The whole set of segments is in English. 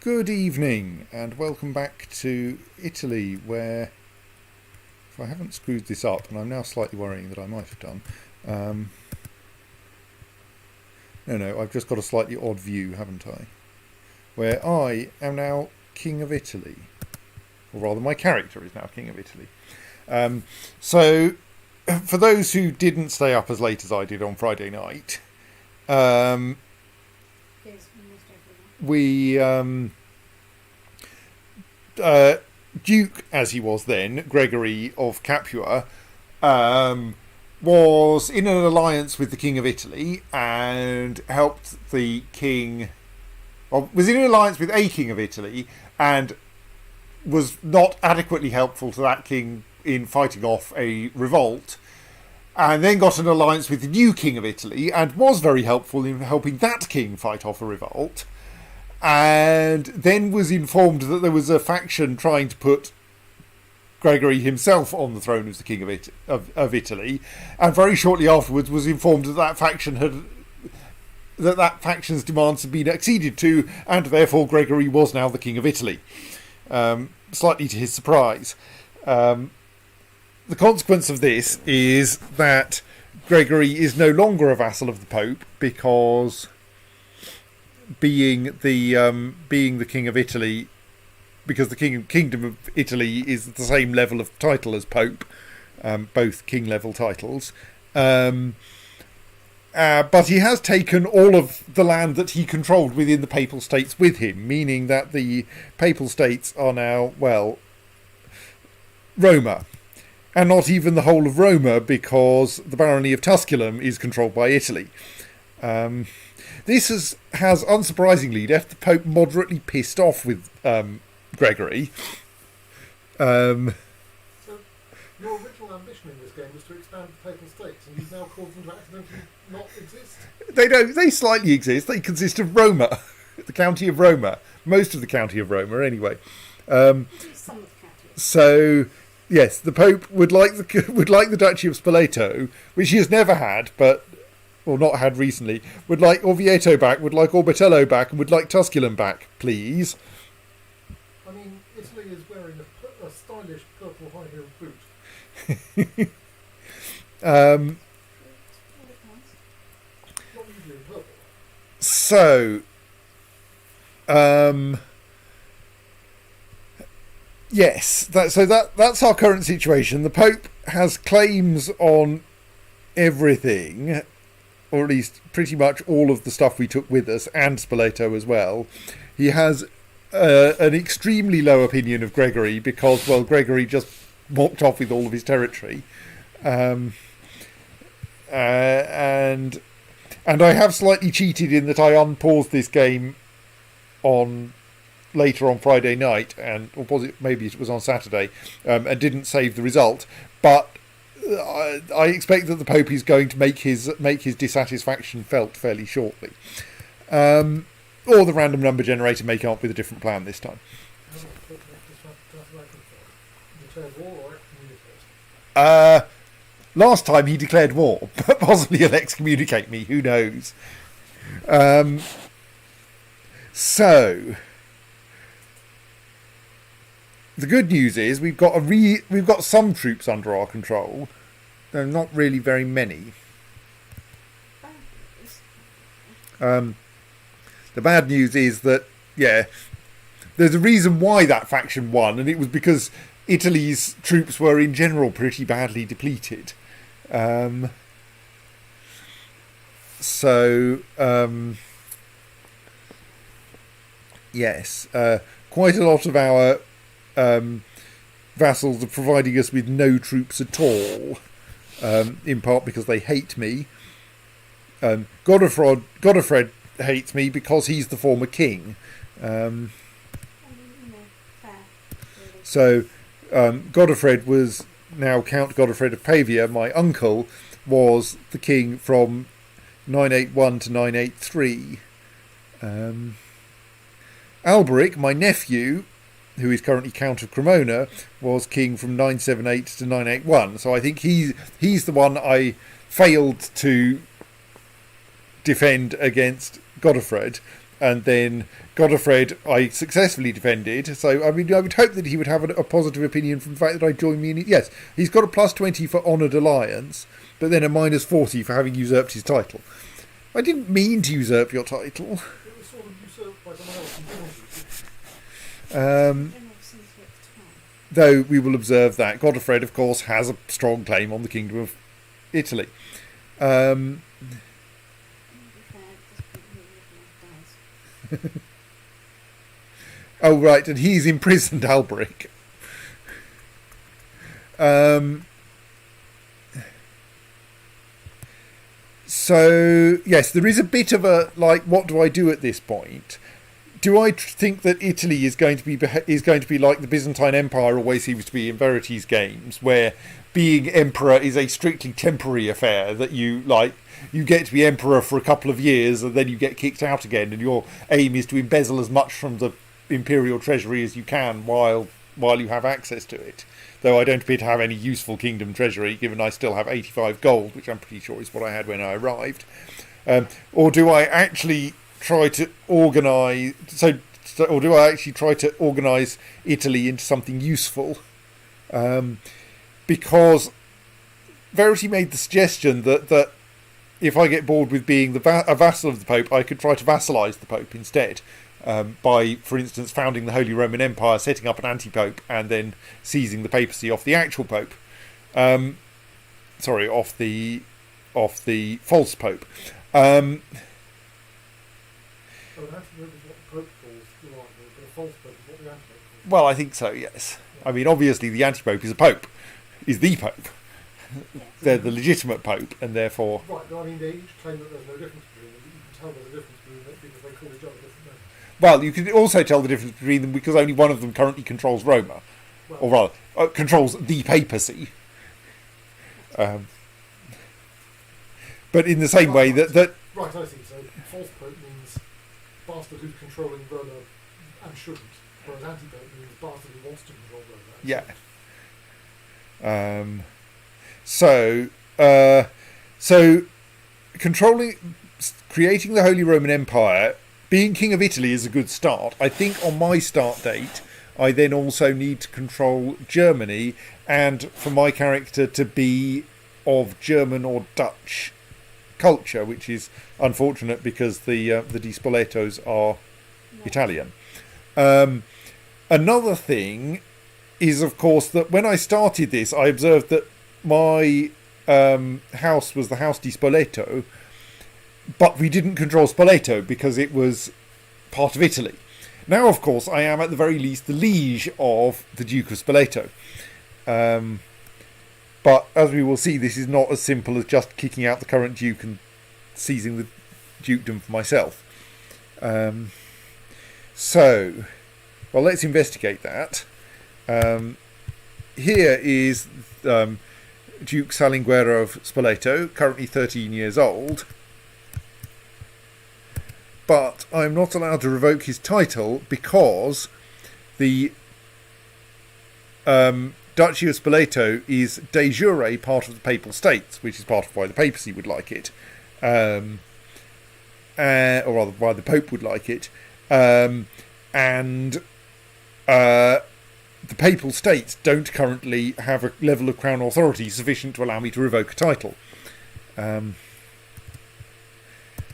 Good evening and welcome back to Italy, where, if I haven't screwed this up, and I'm now slightly worrying that I might have done, no, I've just got a slightly odd view, haven't I? Where I am now King of Italy, or rather my character is now King of Italy. So, for those who didn't stay up as late as I did on Friday night, we Duke, as he was then, Gregory of Capua, was in an alliance with the King of Italy and helped the king, or was in an alliance with a King of Italy and was not adequately helpful to that king in fighting off a revolt, and then got an alliance with the new King of Italy and was very helpful in helping that king fight off a revolt, and then was informed that there was a faction trying to put Gregory himself on the throne as the King of Italy, and very shortly afterwards was informed that that faction's demands had been acceded to, and therefore Gregory was now the King of Italy, slightly to his surprise. The consequence of this is that Gregory is no longer a vassal of the Pope, because being the King of Italy, because the Kingdom of Italy is the same level of title as Pope, both king level titles, but he has taken all of the land that he controlled within the Papal States with him, meaning that the Papal States are now, well, Roma. And not even the whole of Roma, because the barony of Tusculum is controlled by Italy. This has unsurprisingly left the Pope moderately pissed off with Gregory. So your original ambition in this game was to expand the Papal States, and you've now caused them to accidentally not exist? They don't. They slightly exist. They consist of Roma, the county of Roma, most of the county of Roma, anyway. So, yes, the Pope would like the Duchy of Spoleto, which he has never had, or not had recently, would like Orvieto back, would like Orbetello back, and would like Tusculum back, please. I mean, Italy is wearing a stylish purple high-heeled boot. Not usually in purple. So, yes, that's our current situation. The Pope has claims on everything, or at least pretty much all of the stuff we took with us, and Spoleto as well. He has an extremely low opinion of Gregory because, well, Gregory just walked off with all of his territory. And I have slightly cheated in that I unpaused this game later on Friday night, or was it, maybe it was on Saturday, and didn't save the result. But I expect that the Pope is going to make his dissatisfaction felt fairly shortly, or the random number generator may come up with a different plan this time. Last time he declared war, but possibly he'll excommunicate me. Who knows? So the good news is we've got some troops under our control. Though not really very many. The bad news is that, yeah, there's a reason why that faction won, and it was because Italy's troops were in general pretty badly depleted. Yes, quite a lot of our vassals are providing us with no troops at all, in part because they hate me. Godofred hates me because he's the former king. So Godofred was now Count Godofred of Pavia. My uncle was the king from 981 to 983. Alberic, my nephew, who is currently Count of Cremona, was king from 978 to 981. So I think he's the one I failed to defend against Godofred, and then Godofred I successfully defended. So I mean, I would hope that he would have a positive opinion from the fact that I joined me in it. Yes, he's got a +20 for honoured alliance, but then a -40 for having usurped his title. I didn't mean to usurp your title. It was sort of usurped by someone else. Though we will observe that Godofred, of course, has a strong claim on the Kingdom of Italy. Oh, right, and he's imprisoned Alberic. So, yes, there is a bit of a, like, what do I do at this point? Do I think that Italy is going to be like the Byzantine Empire always seems to be in Verity's games, where being emperor is a strictly temporary affair, that you get to be emperor for a couple of years and then you get kicked out again, and your aim is to embezzle as much from the imperial treasury as you can while you have access to it. Though I don't appear to have any useful kingdom treasury, given I still have 85 gold, which I'm pretty sure is what I had when I arrived. Or do I actually try to organise... or do I actually try to organise Italy into something useful? Because Verity made the suggestion that if I get bored with being a vassal of the Pope, I could try to vassalise the Pope instead. By, for instance, founding the Holy Roman Empire, setting up an anti-pope, and then seizing the papacy off the actual pope. Off the false pope. An anti-pope is what the Pope calls the right word, but a false pope is what the anti-pope calls. Well, I think so, yes. I mean, obviously the anti-pope is a pope, is the pope. They're the legitimate pope, and therefore... Right, but I mean, they each claim that there's no difference between them. You can tell there's a difference between them because they call each other different names. Well, you can also tell the difference between them because only one of them currently controls Roma. Well, or rather, controls the papacy. But in the same way that... Right, I see. So false pope means bastard who's controlling Roma and shouldn't, whereas anti-pope means bastard who wants to control Roma. Yeah. So creating the Holy Roman Empire, being King of Italy is a good start. I think on my start date, I then also need to control Germany, and for my character to be of German or Dutch culture, which is unfortunate because the Di Spoletos are Italian. Another thing is, of course, that when I started this, I observed that my house was the House Di Spoleto, but we didn't control Spoleto because it was part of Italy. Now, of course, I am at the very least the liege of the Duke of Spoleto. But as we will see, this is not as simple as just kicking out the current Duke and seizing the dukedom for myself. So, well, let's investigate that. Here is Duke Salinguerra of Spoleto, currently 13 years old. But I'm not allowed to revoke his title because the Duchy of Spoleto is de jure part of the Papal States, which is part of why the papacy would like it. Or rather, why the Pope would like it. And the Papal States don't currently have a level of Crown authority sufficient to allow me to revoke a title.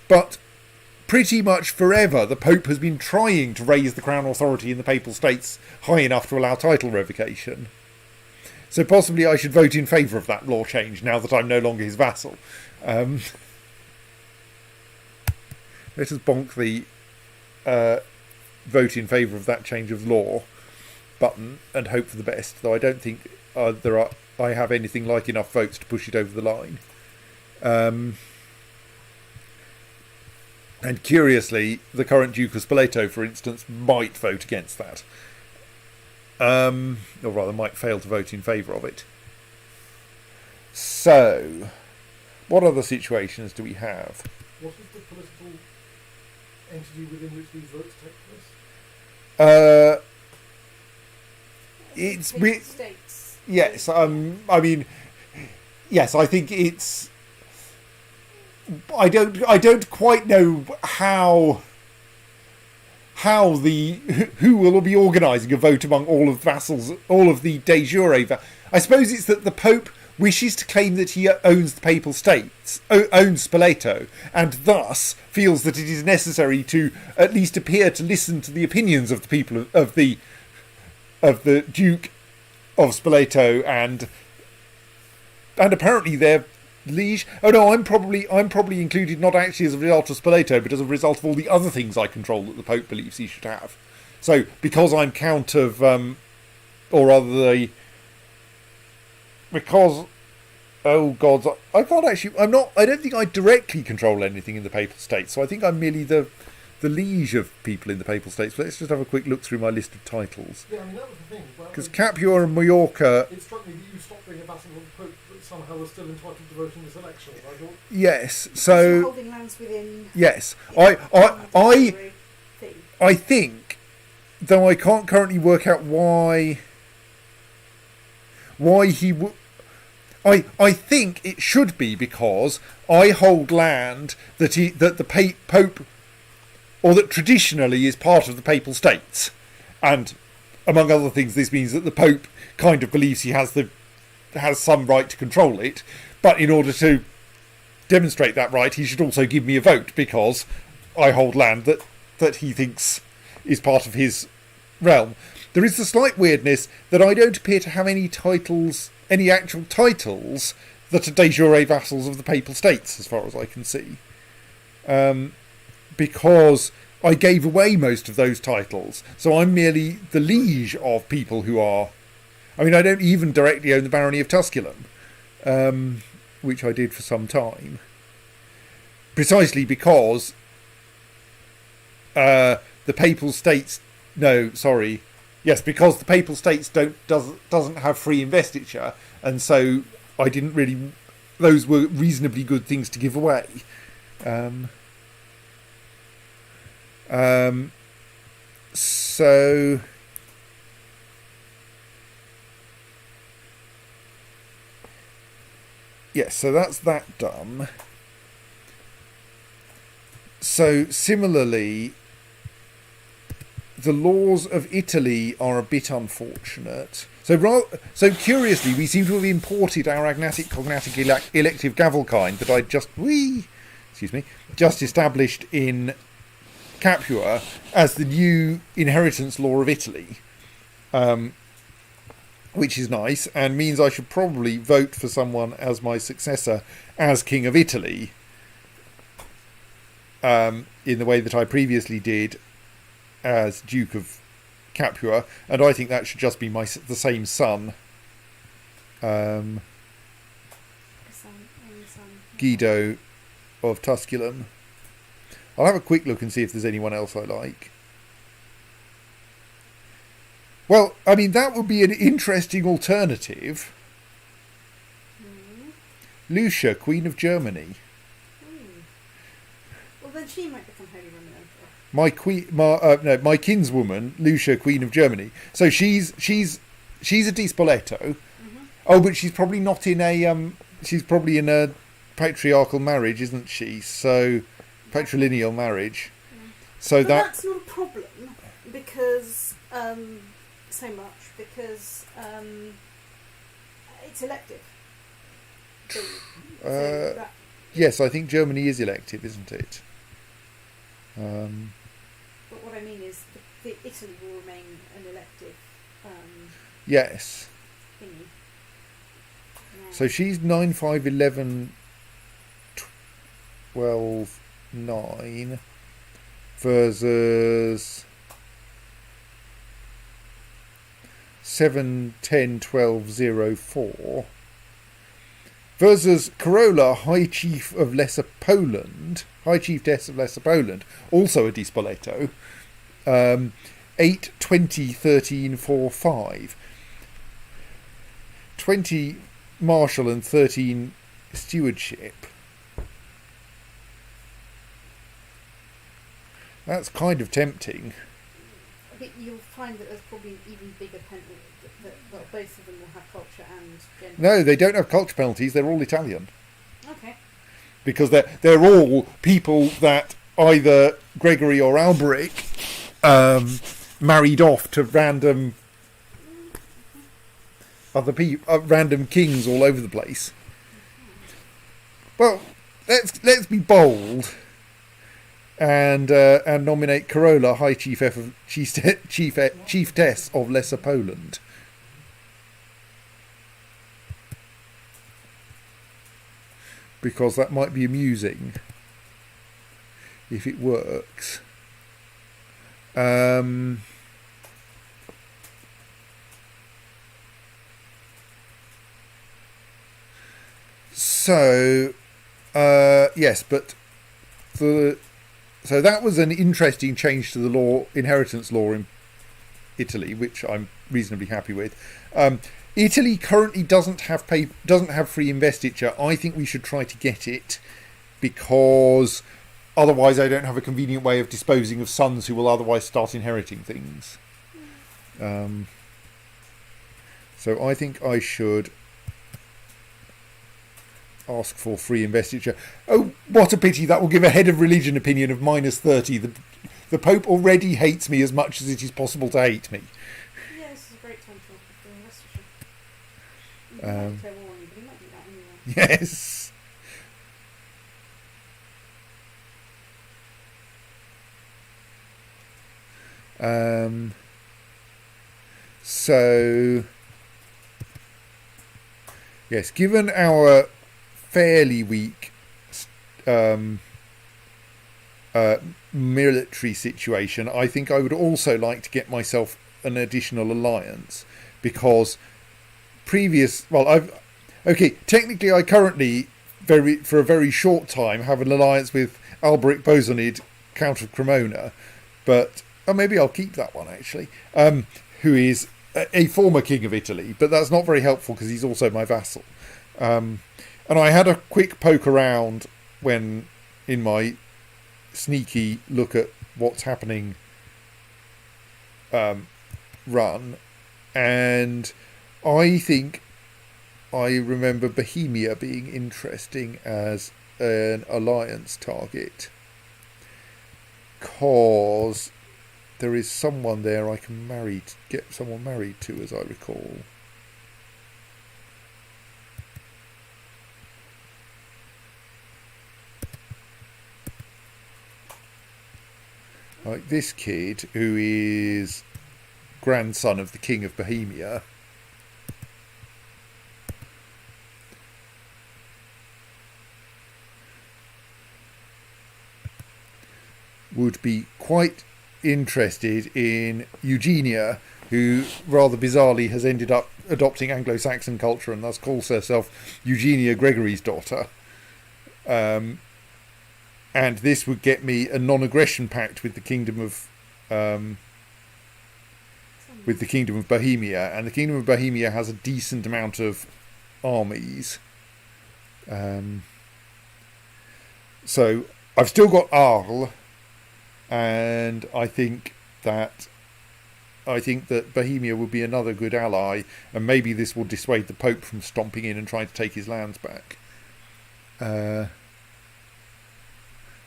But pretty much forever, the Pope has been trying to raise the Crown authority in the Papal States high enough to allow title revocation. So possibly I should vote in favour of that law change now that I'm no longer his vassal. Let us bonk the vote in favour of that change of law button and hope for the best, though I don't think I have anything like enough votes to push it over the line. And curiously, the current Duke of Spoleto, for instance, might vote against that. Or rather, might fail to vote in favour of it. So, what other situations do we have? What is the political entity within which these votes take place? It's States. Yes, I mean, yes, I think it's. I don't quite know how how who will be organising a vote among all of the vassals, all of the de jure. I suppose it's that the Pope wishes to claim that he owns the Papal States, owns Spoleto, and thus feels that it is necessary to at least appear to listen to the opinions of the people of the Duke of Spoleto and apparently their liege. Oh no, I'm probably included not actually as a result of Spoleto, but as a result of all the other things I control that the Pope believes he should have. So because I'm Count of, or rather because, oh God, I can't actually. I don't think I directly control anything in the Papal States. So I think I'm merely the liege of people in the Papal States. But let's just have a quick look through my list of titles. Yeah, I mean, that was the thing. Because Capua and Mallorca. It struck me that you stopped being a vassal of the Pope, but somehow were still entitled to vote in this election. I thought. Yes. So. Holding lands within. Yes. I think, though I can't currently work out why he would. I think it should be because I hold land that the Pope, or that traditionally is part of the Papal States, and among other things, this means that the Pope kind of believes he has some right to control it, but in order to demonstrate that right, he should also give me a vote because I hold land that he thinks is part of his realm. There is the slight weirdness that I don't appear to have any actual titles that are de jure vassals of the Papal States, as far as I can see. Because I gave away most of those titles, so I'm merely the liege of people who are... I mean, I don't even directly own the barony of Tusculum, which I did for some time. Precisely because the Papal States... No, sorry... Yes, because the Papal States doesn't have free investiture, and so I didn't really. Those were reasonably good things to give away. So yes, so that's that done. So similarly. The laws of Italy are a bit unfortunate. So curiously, we seem to have imported our agnatic cognatic elective gavelkind that I just established in Capua as the new inheritance law of Italy, which is nice and means I should probably vote for someone as my successor as King of Italy, in the way that I previously did as Duke of Capua, and I think that should just be the same son, Guido of Tusculum. I'll have a quick look and see if there's anyone else I like. Well, I mean, that would be an interesting alternative. Lucia, Queen of Germany. Well, then she might become Holy Roman Emperor. My kinswoman, Lucia, Queen of Germany. So she's a Di Spoleto. Mm-hmm. Oh, but she's probably not in a she's probably in a patriarchal marriage, isn't she? So patrilineal marriage. Yeah. So but that's not a problem because it's elective. Yes, I think Germany is elective, isn't it? But what I mean is the Italy will remain an elective yes. thingy. Yeah. So she's 9, 5, 11, 12, 9 versus 7, 10, 12, 0, 4 versus Corolla, High Chief of Lesser Poland, High Chiefess of Lesser Poland, also a Di Spoleto, 8, 20, 13, 4, 5. 20 Marshal and 13 Stewardship. That's kind of tempting. I think you'll find that there's probably an even bigger penalty that both of them will have culture and gender. No, they don't have culture penalties. They're all Italian. Okay. Because they're all people that either Gregory or Alberic married off to random other people, random kings all over the place. Well, let's be bold and nominate Carola High Chiefess of Lesser Poland. Because that might be amusing if it works. Yes, but so that was an interesting change to the law, inheritance law in Italy, which I'm reasonably happy with. Italy currently doesn't have free investiture. I think we should try to get it, because otherwise I don't have a convenient way of disposing of sons who will otherwise start inheriting things. So I think I should ask for free investiture. Oh, what a pity! That will give a head of religion opinion of -30. The Pope already hates me as much as it is possible to hate me. Yeah, this is a great time for free investiture. He might declare war on you, but he might do that anyway. Yes. So, yes, given our fairly weak military situation, I think I would also like to get myself an additional alliance, because technically I currently for a very short time have an alliance with Alberic Bosonid, Count of Cremona, but maybe I'll keep that one actually, who is a former king of Italy, but that's not very helpful because he's also my vassal. And I had a quick poke around when in my sneaky look at what's happening run, and I think I remember Bohemia being interesting as an alliance target, cause there is someone there I can get someone married to, as I recall. Like this kid, who is grandson of the King of Bohemia. Would be quite interested in Eugenia, who rather bizarrely has ended up adopting Anglo-Saxon culture and thus calls herself Eugenia Gregory's daughter. And this would get me a non-aggression pact with the Kingdom of Bohemia, and the Kingdom of Bohemia has a decent amount of armies. So I've still got Arles, and I think that Bohemia would be another good ally, and maybe this will dissuade the Pope from stomping in and trying to take his lands back.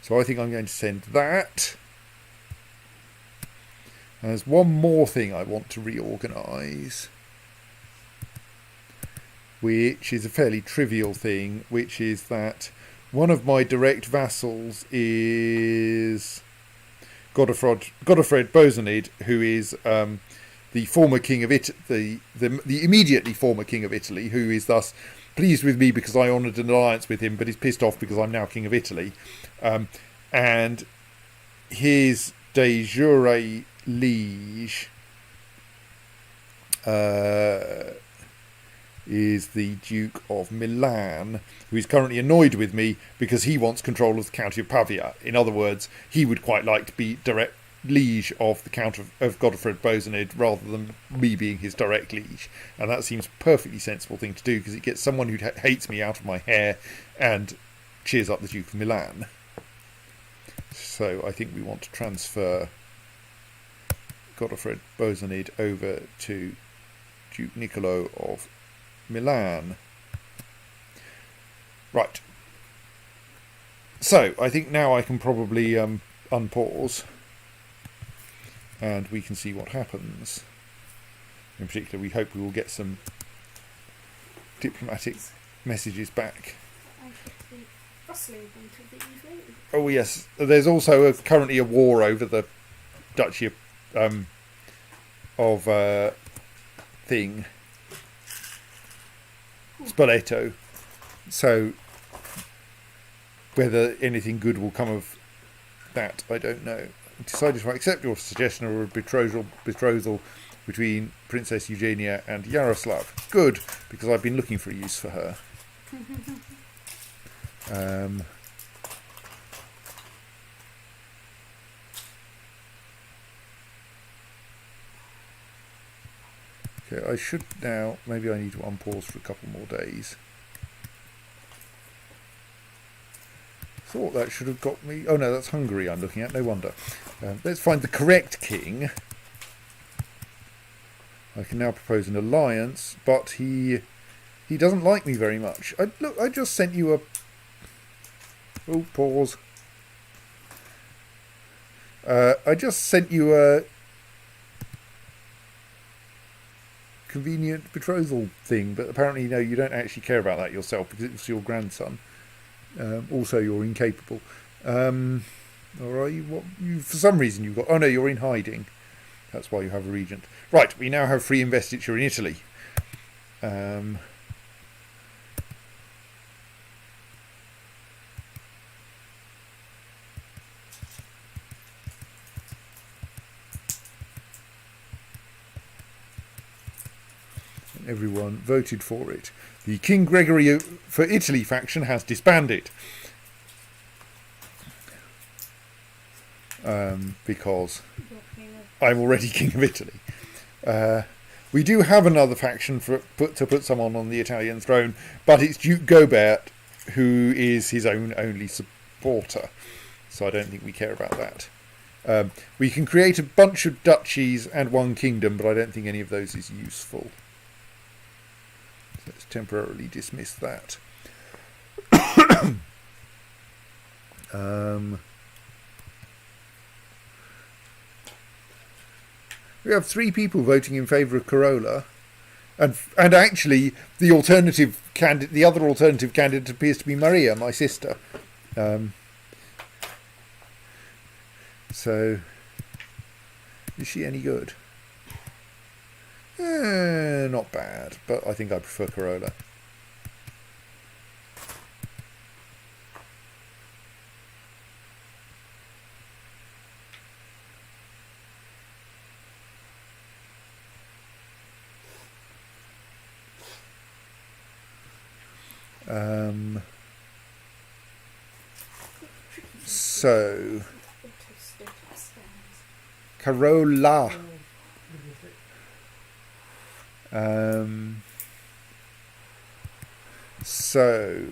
So I think I'm going to send that. And there's one more thing I want to reorganise, which is a fairly trivial thing, which is that one of my direct vassals is Godofred Bosonid, who is the former king of Italy, the immediately former king of Italy, who is thus pleased with me because I honoured an alliance with him, but is pissed off because I'm now king of Italy. And his de jure liege is the Duke of Milan, who is currently annoyed with me because he wants control of the County of Pavia. In other words, he would quite like to be direct liege of the Count of Godofred Bosonid rather than me being his direct liege. And that seems a perfectly sensible thing to do, because it gets someone who hates me out of my hair and cheers up the Duke of Milan. So I think we want to transfer Godofred Bosonid over to Duke Niccolo of Milan. Right. So I think now I can probably unpause and we can see what happens. In particular, we hope we will get some diplomatic messages back. I should be rustling until the evening. Oh yes, there's also currently a war over the Duchy of thing, Spoleto. So whether anything good will come of that, I don't know. I decided to accept your suggestion of a betrothal between Princess Eugenia and Yaroslav. Good, because I've been looking for a use for her. Okay, I should now, maybe I need to unpause for a couple more days. Thought that should have got me. Oh no, that's Hungary I'm looking at, no wonder. Let's find the correct king. I can now propose an alliance, but he doesn't like me very much. Look, I just sent you a... Oh, pause. I just sent you a convenient betrothal thing, but apparently, no, you don't actually care about that yourself because it's your grandson. Also, you're incapable. Or are you? What? For some reason, you've got... Oh no, you're in hiding. That's why you have a regent. Right, we now have free investiture in Italy. Everyone voted for it. The King Gregory for Italy faction has disbanded. Because I'm already King of Italy. We do have another faction to put someone on the Italian throne, but it's Duke Gobert, who is his own only supporter. So I don't think we care about that. We can create a bunch of duchies and one kingdom, but I don't think any of those is useful. So let's temporarily dismiss that. We have 3 people voting in favour of Corolla, and actually the other alternative candidate appears to be Maria, my sister. So, is she any good? Not bad, but I think I prefer Corolla. So, Corolla. So,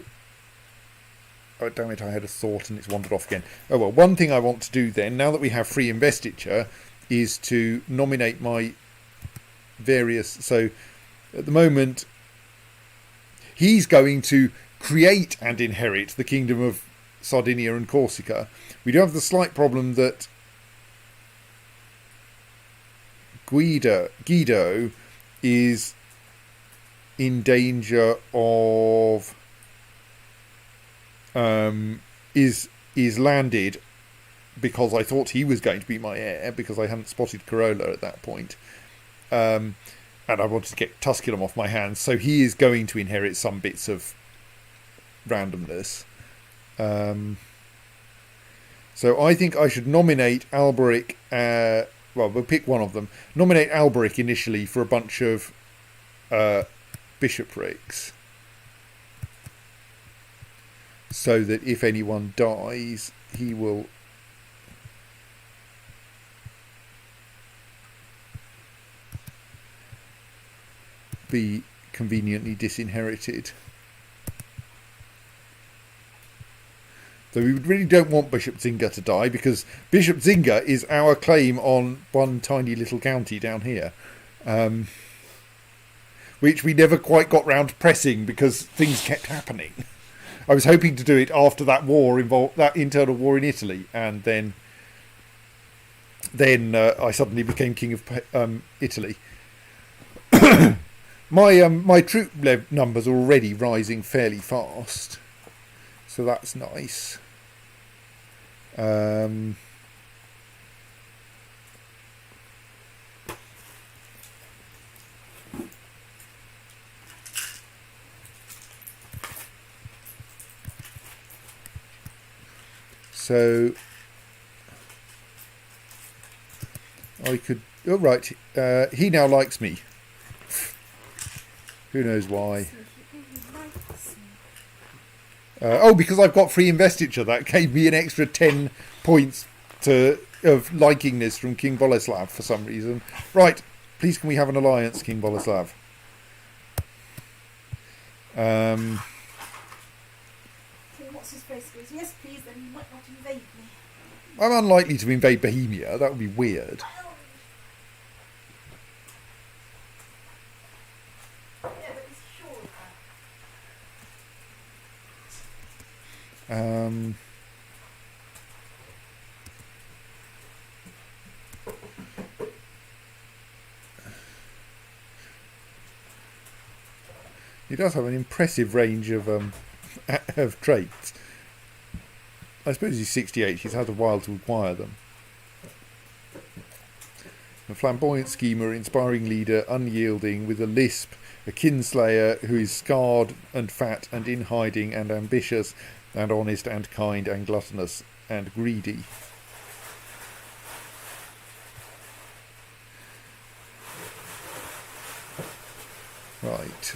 oh damn it, I had a thought and it's wandered off again. Oh well, one thing I want to do then, now that we have free investiture, is to nominate my various... So, at the moment, he's going to create and inherit the kingdom of Sardinia and Corsica. We do have the slight problem that Guido is in danger of is landed because I thought he was going to be my heir because I hadn't spotted Corolla at that point. And I wanted to get Tusculum off my hands, so he is going to inherit some bits of randomness. So I think I should nominate Alberic. Well, we'll pick one of them. Nominate Alberic initially for a bunch of bishoprics, so that if anyone dies, he will be conveniently disinherited. So we really don't want Bishop Zinga to die, because Bishop Zinga is our claim on one tiny little county down here, which we never quite got round to pressing because things kept happening. I was hoping to do it after that war that internal war in Italy, and then then I suddenly became king of Italy. My troop numbers are already rising fairly fast, so that's nice. So I could. Oh right, he now likes me. Who knows why? Because I've got free investiture. That gave me an extra 10 points of likingness from King Boleslav for some reason. Right, please can we have an alliance, King Boleslav? What's his face goes, yes please, then you might not invade me. I'm unlikely to invade Bohemia. That would be weird. Yeah, but he's sure of that. He does have an impressive range of traits. I suppose he's 68. He's had a while to acquire them. A flamboyant schemer, inspiring leader, unyielding, with a lisp, a kinslayer who is scarred and fat and in hiding and ambitious and honest and kind and gluttonous and greedy. Right.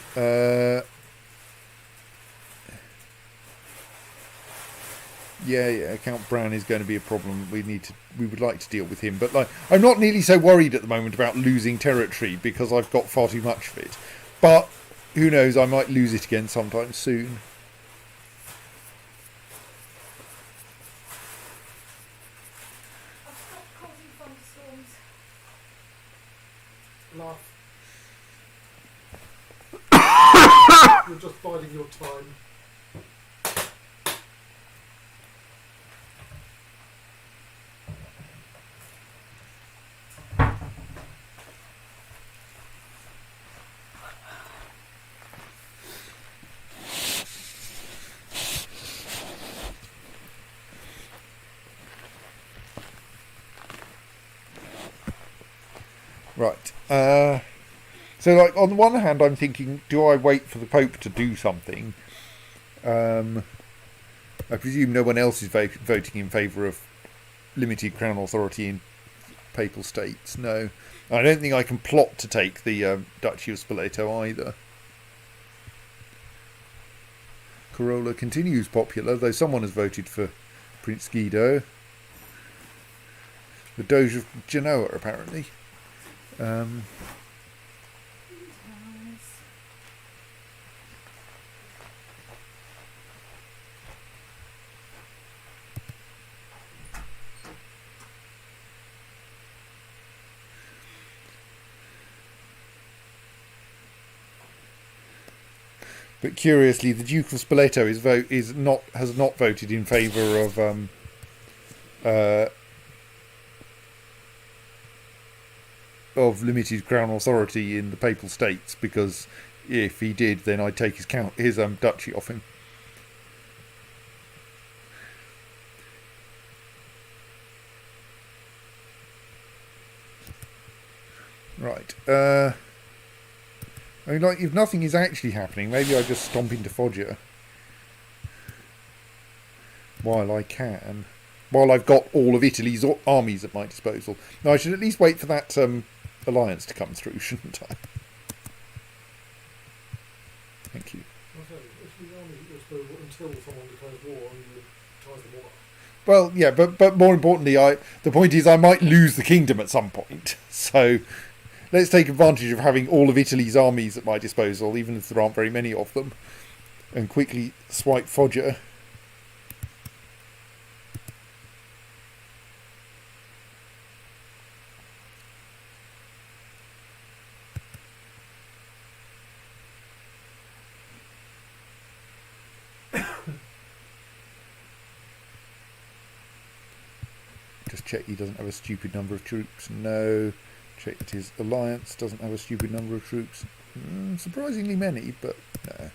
Yeah. Count Bran is going to be a problem. We would like to deal with him, but I'm not nearly so worried at the moment about losing territory because I've got far too much of it. But who knows? I might lose it again sometime soon. I've stopped causing thunderstorms. Laugh. You're just biding your time. Right. So, on the one hand, I'm thinking, do I wait for the Pope to do something? I presume no one else is voting in favour of limited crown authority in papal states. No. I don't think I can plot to take the Duchy of Spoleto either. Corolla continues popular, though someone has voted for Prince Guido. The Doge of Genoa, apparently. But curiously, the Duke of Spoleto has not voted in favour of limited crown authority in the papal states, because if he did, then I'd take his duchy off him. Right. I mean, if nothing is actually happening, maybe I just stomp into Foggia while I can. While I've got all of Italy's armies at my disposal. Now, I should at least wait for that alliance to come through, shouldn't I? Thank you. Italy's army was until someone declares war and ties them all up. Well, yeah, but more importantly, the point is I might lose the kingdom at some point. So let's take advantage of having all of Italy's armies at my disposal, even if there aren't very many of them, and quickly swipe Foggia. Just check he doesn't have a stupid number of troops. No. Check that his alliance doesn't have a stupid number of troops. Surprisingly many, but no.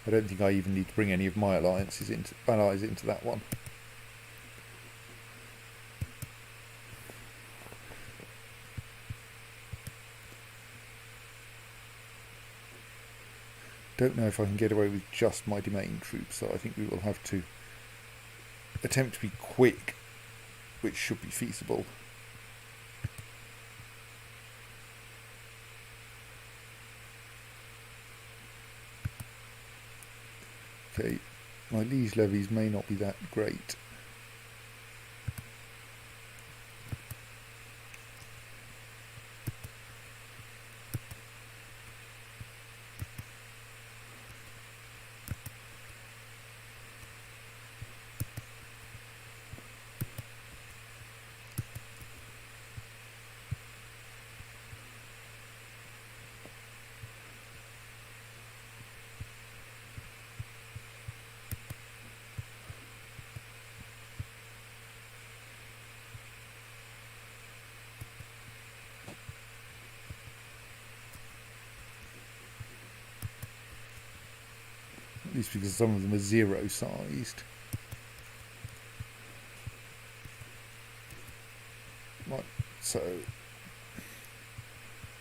I don't think I even need to bring any of my allies into that one. Don't know if I can get away with just my domain troops, so I think we will have to attempt to be quick, which should be feasible. Okay, my liege levies may not be that great. At least because some of them are zero sized. Right, so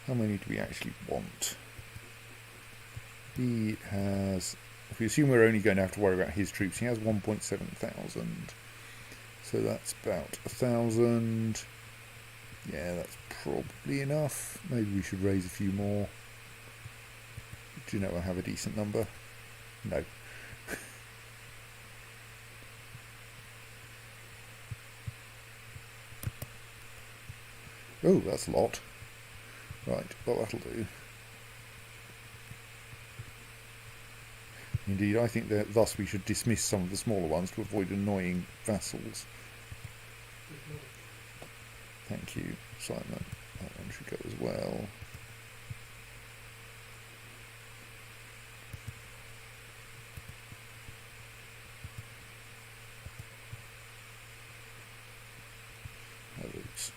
how many do we actually want? He has, if we assume we're only going to have to worry about his troops, he has 1.7 thousand. So that's about 1,000. Yeah, that's probably enough. Maybe we should raise a few more. Do you know I have a decent number? No. Oh, that's a lot. Right, well that'll do. Indeed, I think that thus we should dismiss some of the smaller ones to avoid annoying vassals. Thank you, Simon. That one should go as well. Let's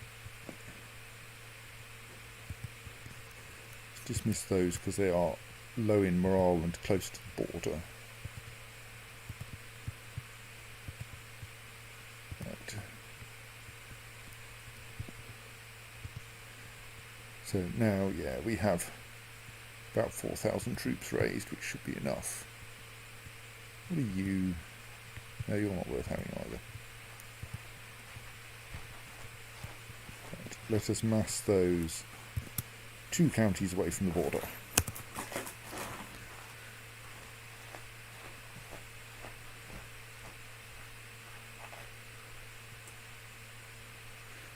dismiss those because they are low in morale and close to the border. Right. So now, yeah, we have about 4,000 troops raised, which should be enough. What are you? No, you're not worth having either. Right. Let us mass those 2 counties away from the border.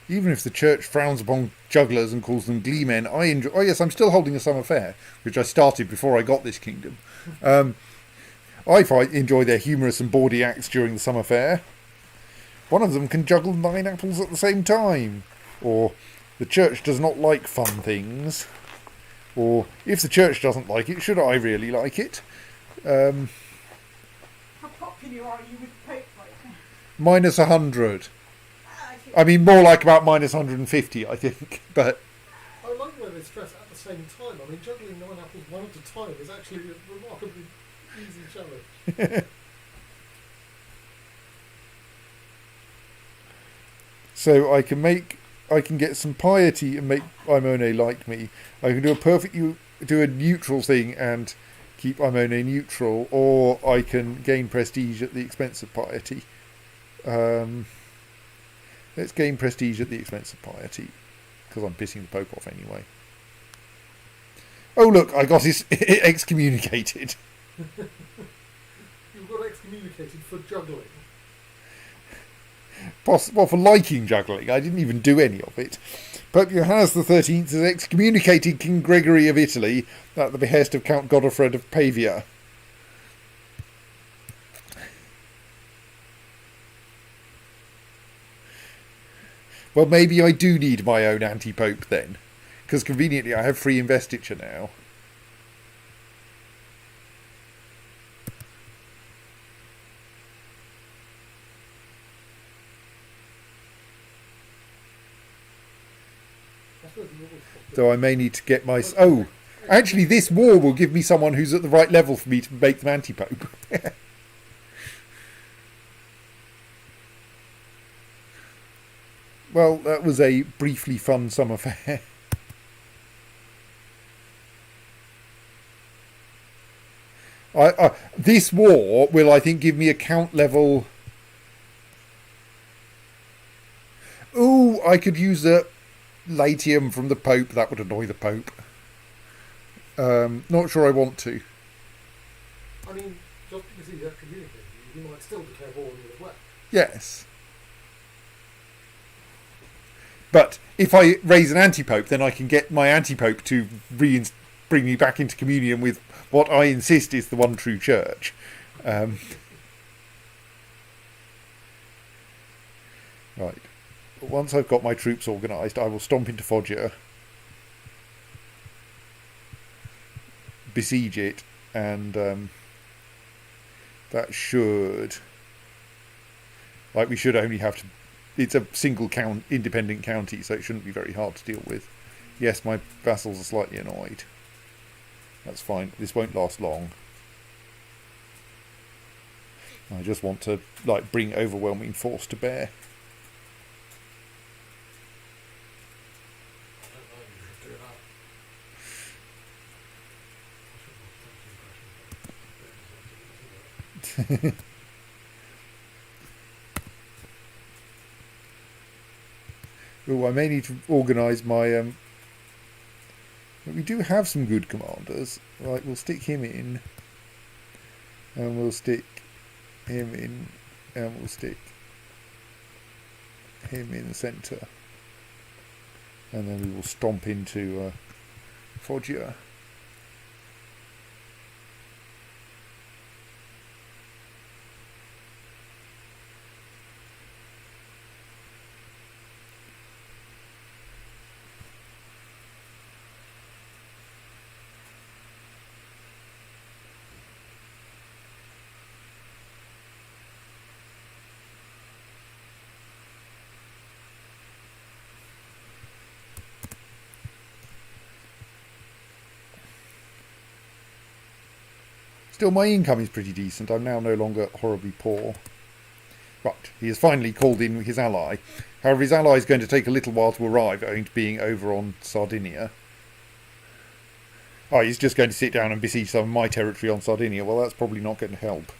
Even if the church frowns upon jugglers and calls them gleemen, I enjoy... Oh yes, I'm still holding a summer fair, which I started before I got this kingdom. I enjoy their humorous and bawdy acts during the summer fair. One of them can juggle 9 apples at the same time. Or, the church does not like fun things. Or, if the church doesn't like it, should I really like it? How popular are you with the Pope right now? Minus 100. I mean, more like about minus 150, I think. But I like where they stress at the same time. I mean, juggling 9 apples one at a time is actually a remarkably easy challenge. So I can get some piety and make Imone like me. I can do a neutral thing and keep Imone neutral, or I can gain prestige at the expense of piety. Let's gain prestige at the expense of piety, because I'm pissing the Pope off anyway. Oh look, I got excommunicated. You got excommunicated for juggling. Well, for liking juggling. I didn't even do any of it. Pope Johannes XIII has excommunicated King Gregory of Italy at the behest of Count Godofred of Pavia. Well, maybe I do need my own anti-pope then, because conveniently I have free investiture now. suppose it always Though I may need to get my... Oh, actually, this war will give me someone who's at the right level for me to make them anti-pope. Well, that was a briefly fun summer fair. This war will, I think, give me a count level... Ooh, I could use the Latium from the Pope. That would annoy the Pope. Not sure I want to. I mean, just because he's excommunicated you, he might still declare war on you as well. Yes. But if I raise an anti-pope, then I can get my anti-pope to bring me back into communion with what I insist is the one true church. Right. Once I've got my troops organised, I will stomp into Foggia, besiege it, and that should... Like, we should only have to... It's a single independent county, so it shouldn't be very hard to deal with. Yes, my vassals are slightly annoyed. That's fine. This won't last long. I just want to, like, bring overwhelming force to bear. Oh, I may need to organise my... But we do have some good commanders. Right, we'll stick him in. And we'll stick him in. And we'll stick him in the centre. And then we will stomp into Foggia. Still, my income is pretty decent. I'm now no longer horribly poor. Right, he has finally called in his ally. However, his ally is going to take a little while to arrive, owing to being over on Sardinia. Oh, he's just going to sit down and besiege some of my territory on Sardinia. Well, that's probably not going to help.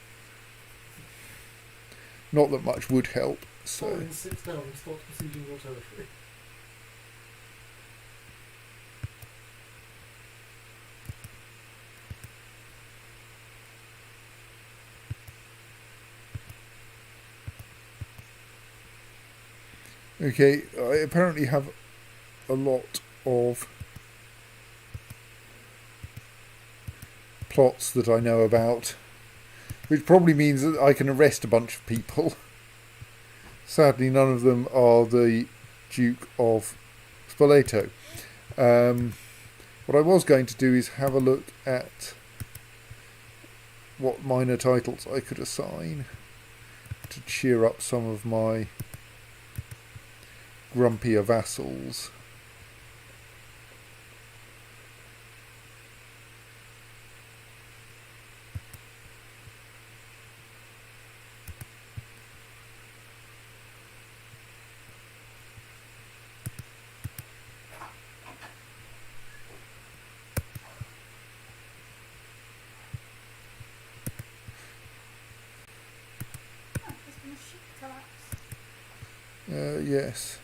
Not that much would help. So Someone sits down and starts besieging your territory. okay, I apparently have a lot of plots that I know about, which probably means that I can arrest a bunch of people. Sadly, none of them are the Duke of Spoleto. What I was going to do is have a look at what minor titles I could assign to cheer up some of my grumpier vassals. There's been a ship collapse. Yes.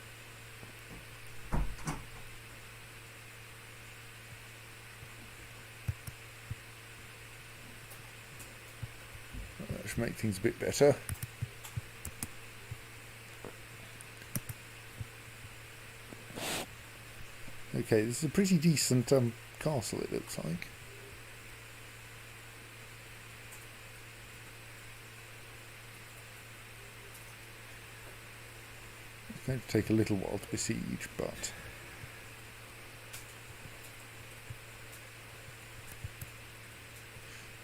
That should make things a bit better. Okay, this is a pretty decent castle, it looks like. It's going to take a little while to besiege, but...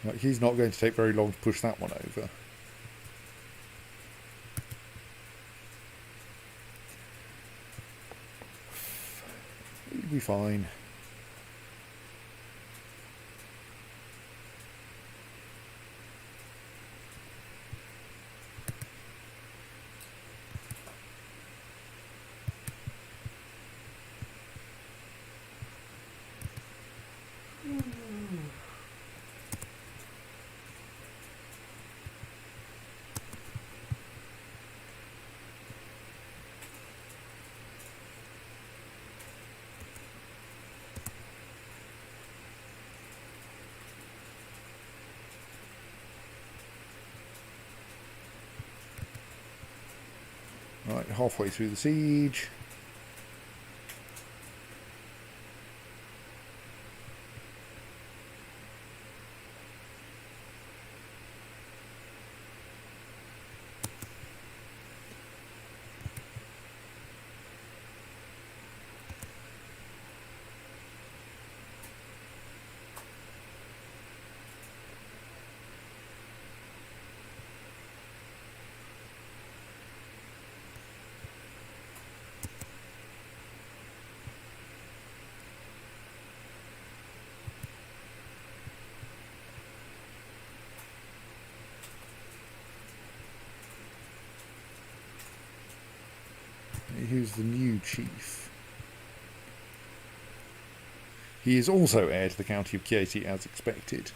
Right, he's not going to take very long to push that one over. be fine. Right, halfway through the siege. Who's the new chief? He is also heir to the county of Chieti as expected.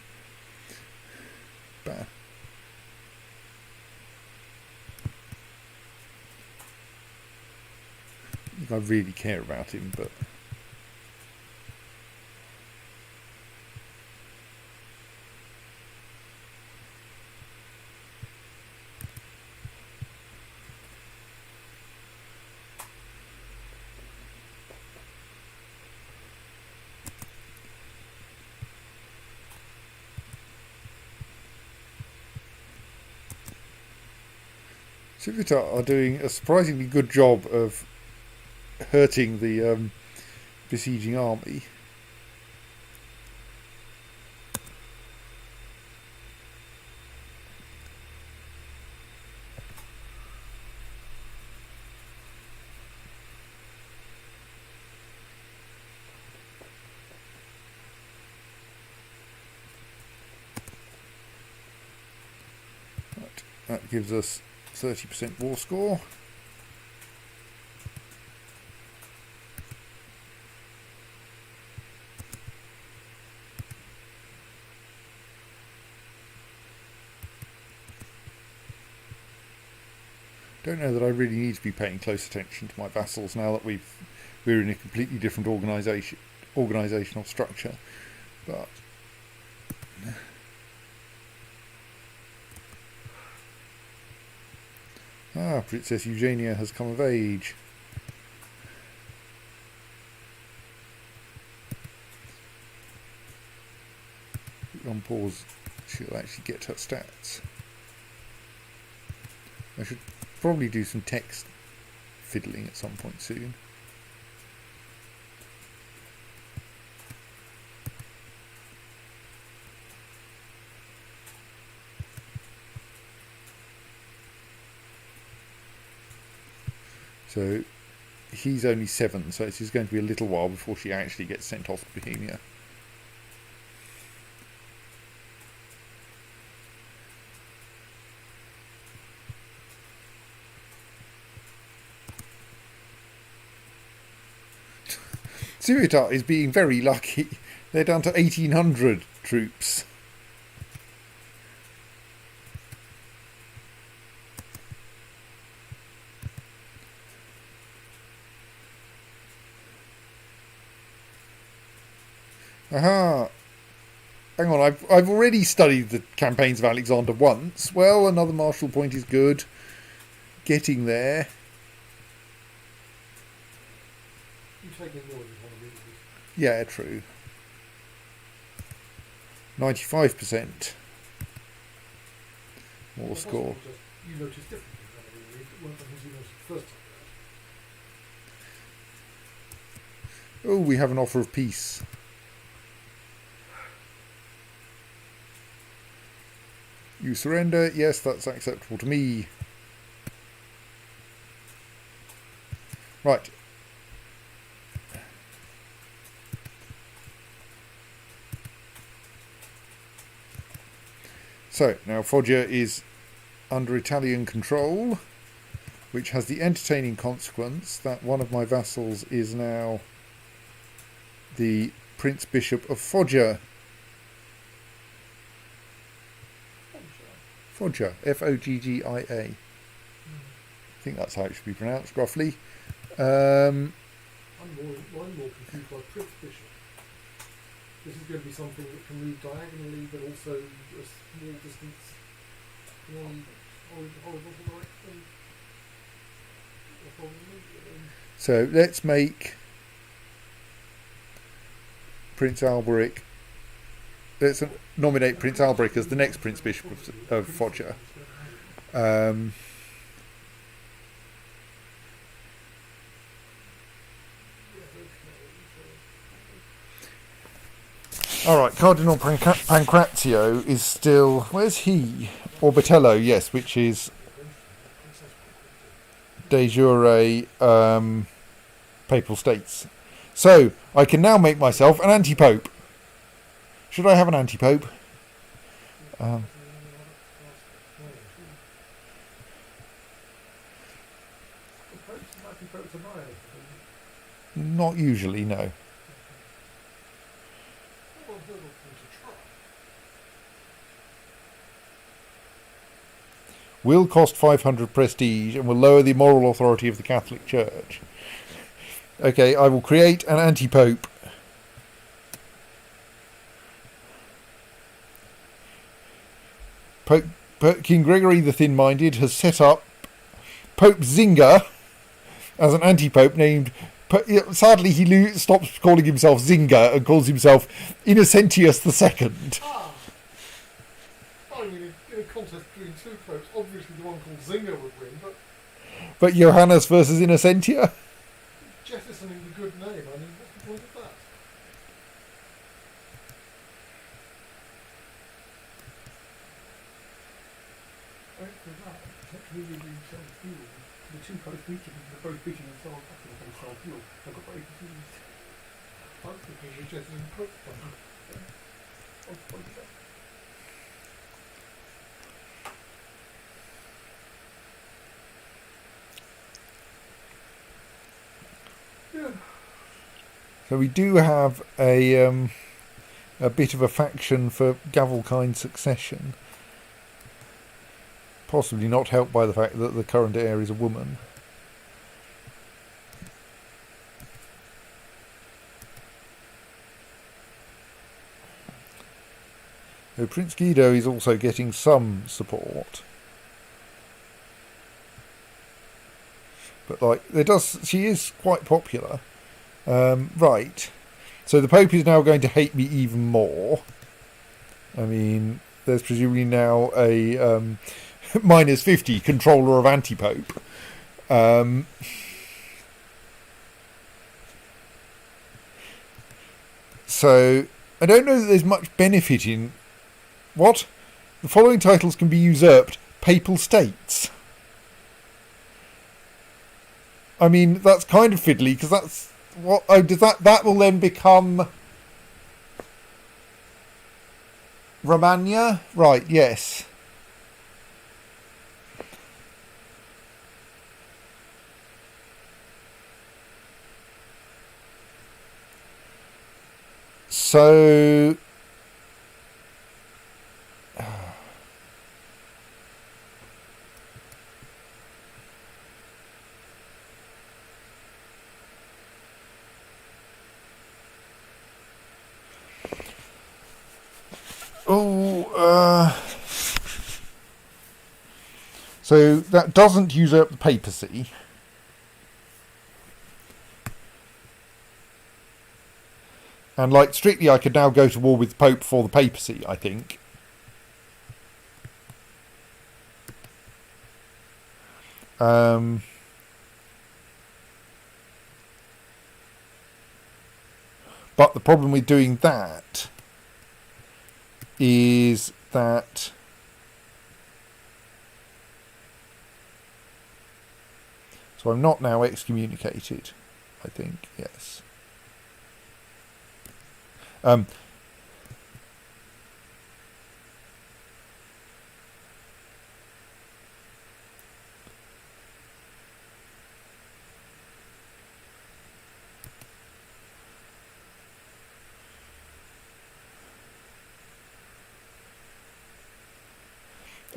But I really care about him, but Civitar are doing a surprisingly good job of hurting the besieging army. Right, that gives us 30% war score. Don't know that I really need to be paying close attention to my vassals now that we're in a completely different organisational structure, but Princess Eugenia has come of age. On pause, she'll actually get her stats. I should probably do some text fiddling at some point soon. So he's only 7, so it's going to be a little while before she actually gets sent off to Bohemia. Civitar is being very lucky. They're down to 1,800 troops. Aha! Hang on, I've already studied the campaigns of Alexander once. Well, another martial point is good. Getting there. You take it yours is one of these. Yeah, true. 95% more score. You notice different things on the league that weren't the things you noticed the first time Oh, we have an offer of peace. You surrender? Yes, that's acceptable to me. Right. So now Foggia is under Italian control, which has the entertaining consequence that one of my vassals is now the Prince Bishop of Foggia. Foggia, Foggia. I think that's how it should be pronounced, roughly. I'm more confused by Prince Bishop. This is going to be something that can move diagonally, but also a small distance in one horizontal direction. So let's make Prince Alberic. Let's nominate Prince Alberic as the next Prince Bishop of Foggia. Alright, Cardinal Pancrazio is still... Where's he? Orbitello, yes, which is de jure Papal States. So, I can now make myself an anti-pope. Should I have an anti-pope? Not usually, no. Will cost 500 prestige and will lower the moral authority of the Catholic Church. Okay, I will create an anti-pope. King Gregory the Thin-Minded has set up Pope Zinger as an anti-pope named... Sadly, he stops calling himself Zinger and calls himself Innocentius II. I mean, in a contest between two popes, obviously the one called Zinger would win, But Johannes versus Innocentia? jettisoning the good name, I mean, what's the point of that? For that, technically the two popes meeting, they're both beating themselves up in the self-fuel. I've got very confused. I was thinking of the jettisoning pope one. What's the point of that? Yeah. So we do have a bit of a faction for Gavelkind succession. Possibly not helped by the fact that the current heir is a woman. So Prince Guido is also getting some support. But she is quite popular. Right. So the Pope is now going to hate me even more. I mean, there's presumably now a minus 50 controller of anti-Pope. So I don't know that there's much benefit in... What? The following titles can be usurped. Papal States. I mean, that's kind of fiddly, because that's... What? Oh, does that will then become... Romagna? Right, yes. So... So that doesn't usurp the papacy. And strictly I could now go to war with the Pope for the papacy, I think. But the problem with doing that is that so I'm not now excommunicated, I think, yes.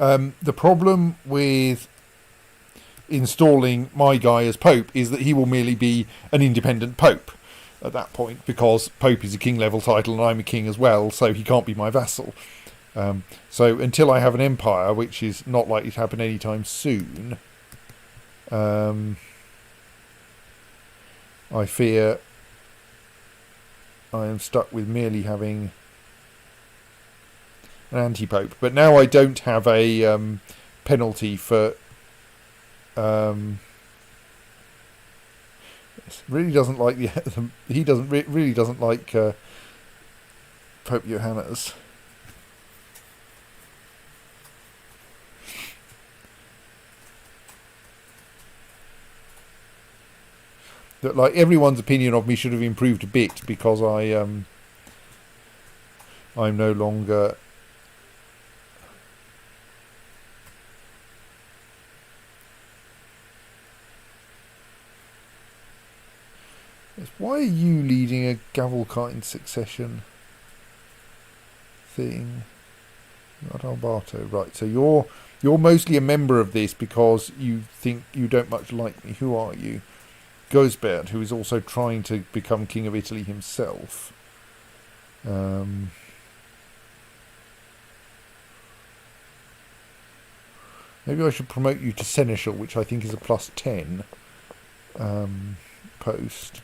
The problem with installing my guy as Pope is that he will merely be an independent Pope at that point, because Pope is a king level title and I'm a king as well, so he can't be my vassal. So until I have an empire, which is not likely to happen anytime soon, I fear I am stuck with merely having an anti-pope. But now I don't have a penalty for really doesn't like he doesn't really doesn't like Pope Johannes. That, like, everyone's opinion of me should have improved a bit because I'm no longer why are you leading a Gavelkind succession thing? Not Alberto, right? So you're mostly a member of this because you think you don't much like me. Who are you? Gosbert, who is also trying to become King of Italy himself. Maybe I should promote you to Seneschal, which I think is a +10 post.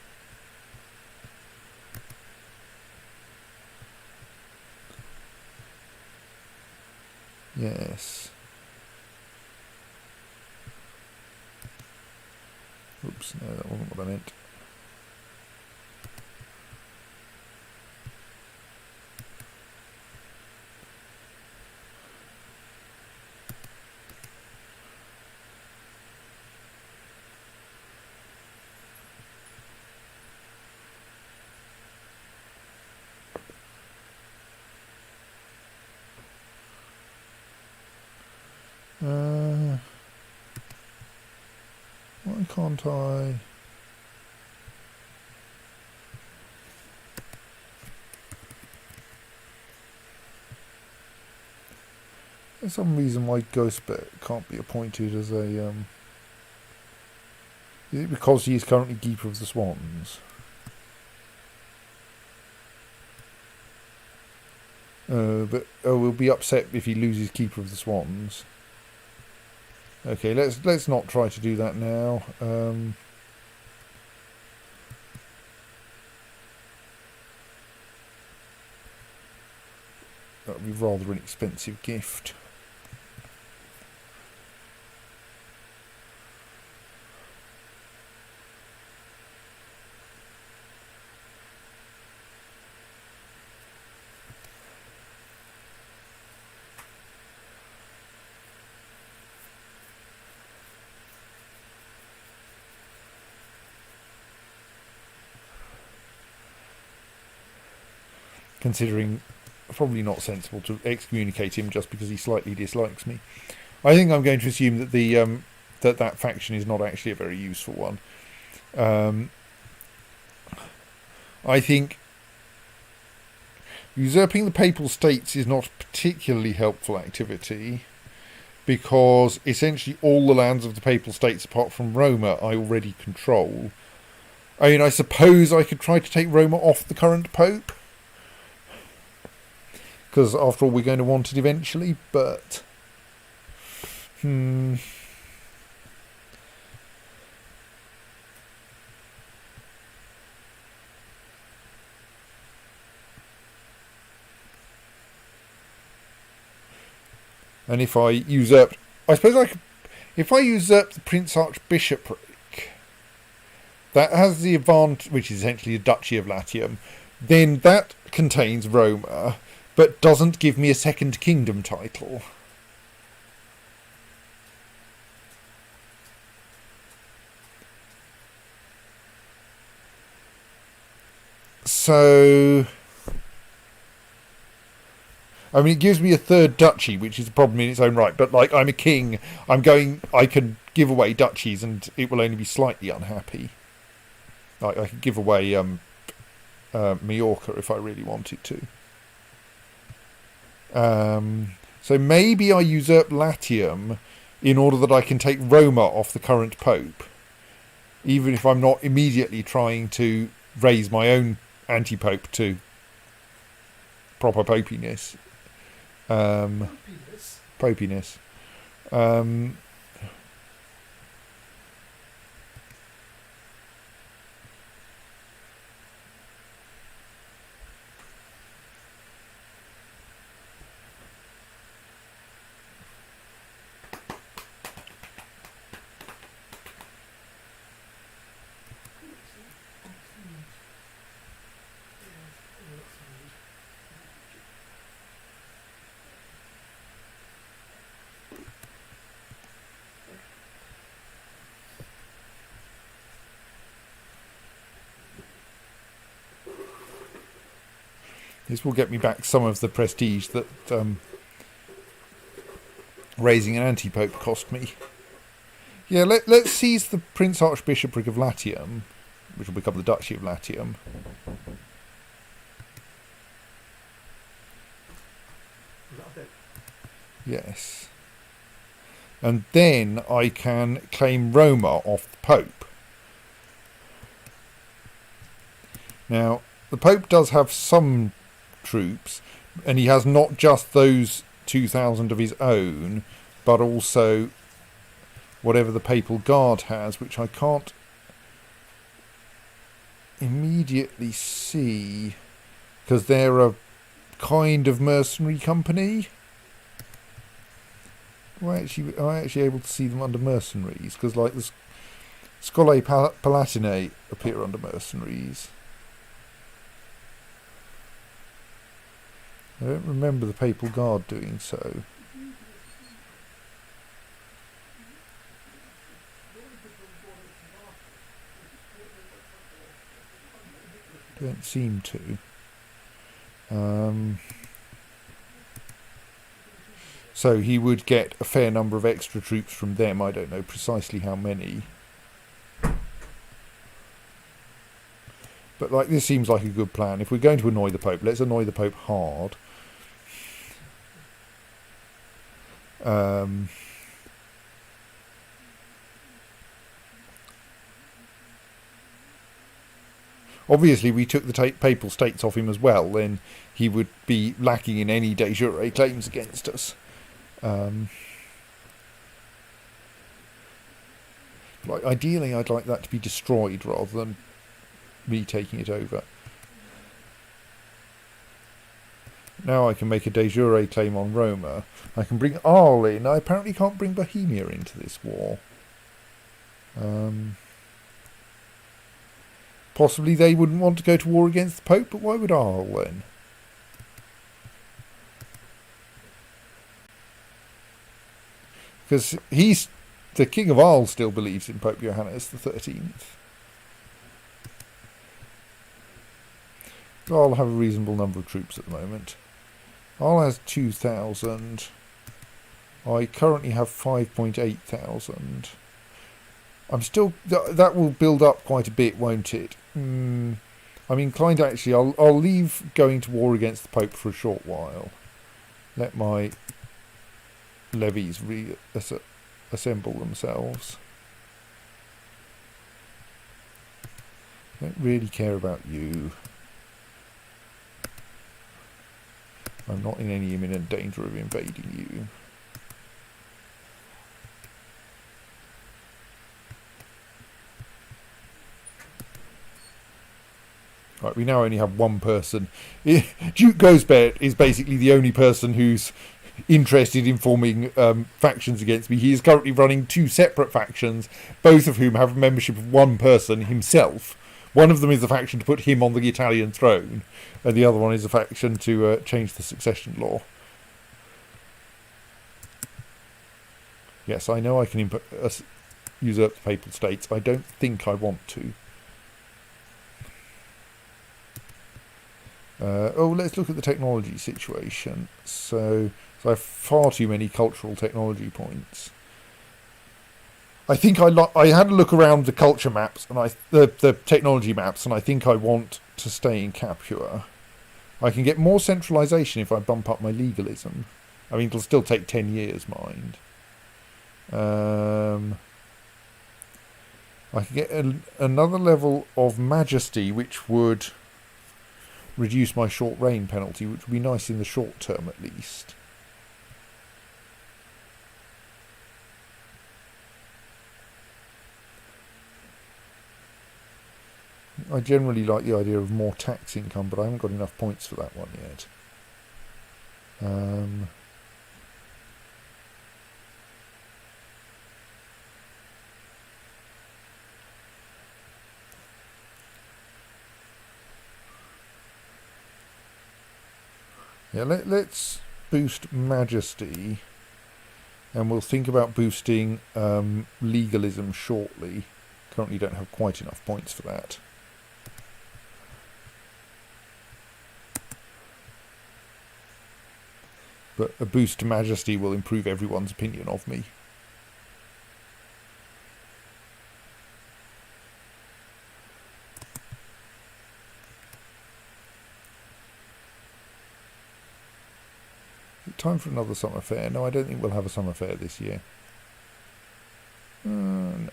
Yes. Oops, no, that wasn't what I meant. Why can't I? There's some reason why Ghostbert can't be appointed as a is it because he is currently Keeper of the Swans? But we'll be upset if he loses Keeper of the Swans. Okay, let's not try to do that now. That would be rather an expensive gift. Considering probably not sensible to excommunicate him just because he slightly dislikes me. I think I'm going to assume that the that faction is not actually a very useful one. I think usurping the Papal States is not a particularly helpful activity because essentially all the lands of the Papal States apart from Roma I already control. I mean, I suppose I could try to take Roma off the current Pope, because after all we're going to want it eventually, but and if I usurped, I suppose I could, if I usurp the Prince Archbishopric, that has the advantage, which is essentially the Duchy of Latium, then that contains Roma, but doesn't give me a second kingdom title. So, I mean, it gives me a third duchy, which is a problem in its own right, but like, I'm a king, I can give away duchies and it will only be slightly unhappy. Like, I could give away Majorca if I really wanted to. So maybe I usurp Latium in order that I can take Roma off the current Pope, even if I'm not immediately trying to raise my own anti-Pope to proper popiness. Popiness. This will get me back some of the prestige that raising an anti-pope cost me. Yeah, let's seize the Prince Archbishopric of Latium, which will become the Duchy of Latium. Yes. And then I can claim Roma off the Pope. Now, the Pope does have some troops, and he has not just those 2,000 of his own, but also whatever the Papal Guard has, which I can't immediately see, because they're a kind of mercenary company. Am I actually able to see them under mercenaries? Because like the Scholae Palatinae appear under mercenaries. I don't remember the Papal Guard doing so. Don't seem to. So he would get a fair number of extra troops from them. I don't know precisely how many. But like, this seems like a good plan. If we're going to annoy the Pope, let's annoy the Pope hard. Obviously, we took the Papal States off him as well, then he would be lacking in any de jure claims against us. Like, ideally, I'd like that to be destroyed rather than me taking it over. Now I can make a de jure claim on Roma. I can bring Arles in. I apparently can't bring Bohemia into this war. Possibly they wouldn't want to go to war against the Pope, but why would Arles then? Because the King of Arles still believes in Pope Johannes the 13th. I'll have a reasonable number of troops at the moment. Arles has 2,000. I currently have 5,800. I'm still... That will build up quite a bit, won't it? I'm inclined actually... I'll leave going to war against the Pope for a short while. Let my levies assemble themselves. I don't really care about you. I'm not in any imminent danger of invading you. Right, we now only have one person. Duke Gosbert is basically the only person who's interested in forming factions against me. He is currently running two separate factions, both of whom have a membership of one person, himself. One of them is a faction to put him on the Italian throne, and the other one is a faction to change the succession law. Yes, I know I can usurp the Papal States. I don't think I want to. Let's look at the technology situation. So I have far too many cultural technology points. I think I had a look around the culture maps and the technology maps, and I think I want to stay in Capua. I can get more centralisation if I bump up my legalism. I mean, it'll still take 10 years, mind. I could get another level of Majesty, which would reduce my short rain penalty, which would be nice in the short term at least. I generally like the idea of more tax income, but I haven't got enough points for that one yet. Yeah, let's boost Majesty, and we'll think about boosting legalism shortly. Currently don't have quite enough points for that. But a boost to Majesty will improve everyone's opinion of me. Time for another summer fair? No, I don't think we'll have a summer fair this year. No.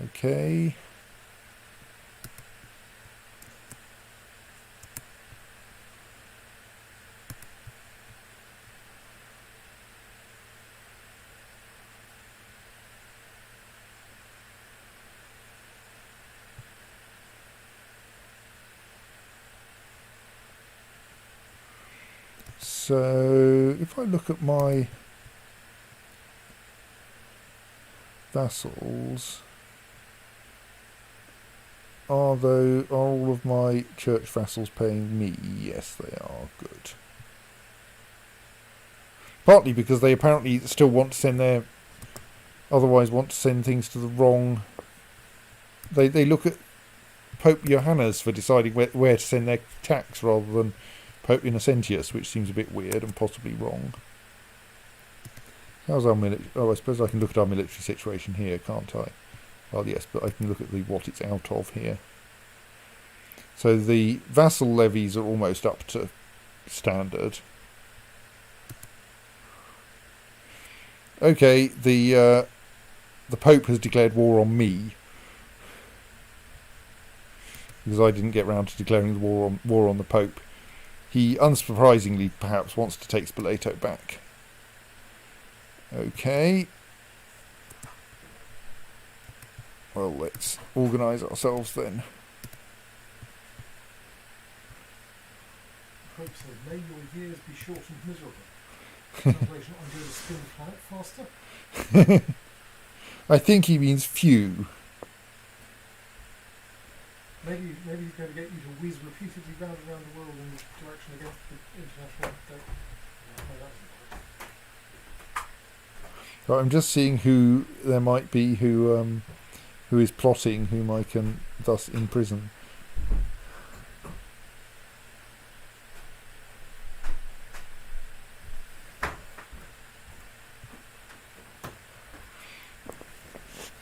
Okay. So, if I look at my vassals, are all of my church vassals paying me? Yes, they are. Good. Partly because they apparently still want to send otherwise want to send things to the wrong. They look at Pope Johannes for deciding where to send their tax rather than Pope Innocentius, which seems a bit weird and possibly wrong. How's our military? Oh, I suppose I can look at our military situation here, can't I? Well, yes, but I can look at what it's out of here. So the vassal levies are almost up to standard. Okay, the Pope has declared war on me because I didn't get round to declaring the war on the Pope. He, unsurprisingly, perhaps wants to take Spoleto back. Okay. Well, let's organise ourselves then. Pope says, may your years be short and miserable. Translation, I'm going to spin the planet faster. I think he means few. Maybe he's going to get you to whiz repeatedly round and round the world in the direction against the international date. Right, I'm just seeing who there might be who is plotting, whom I can thus imprison.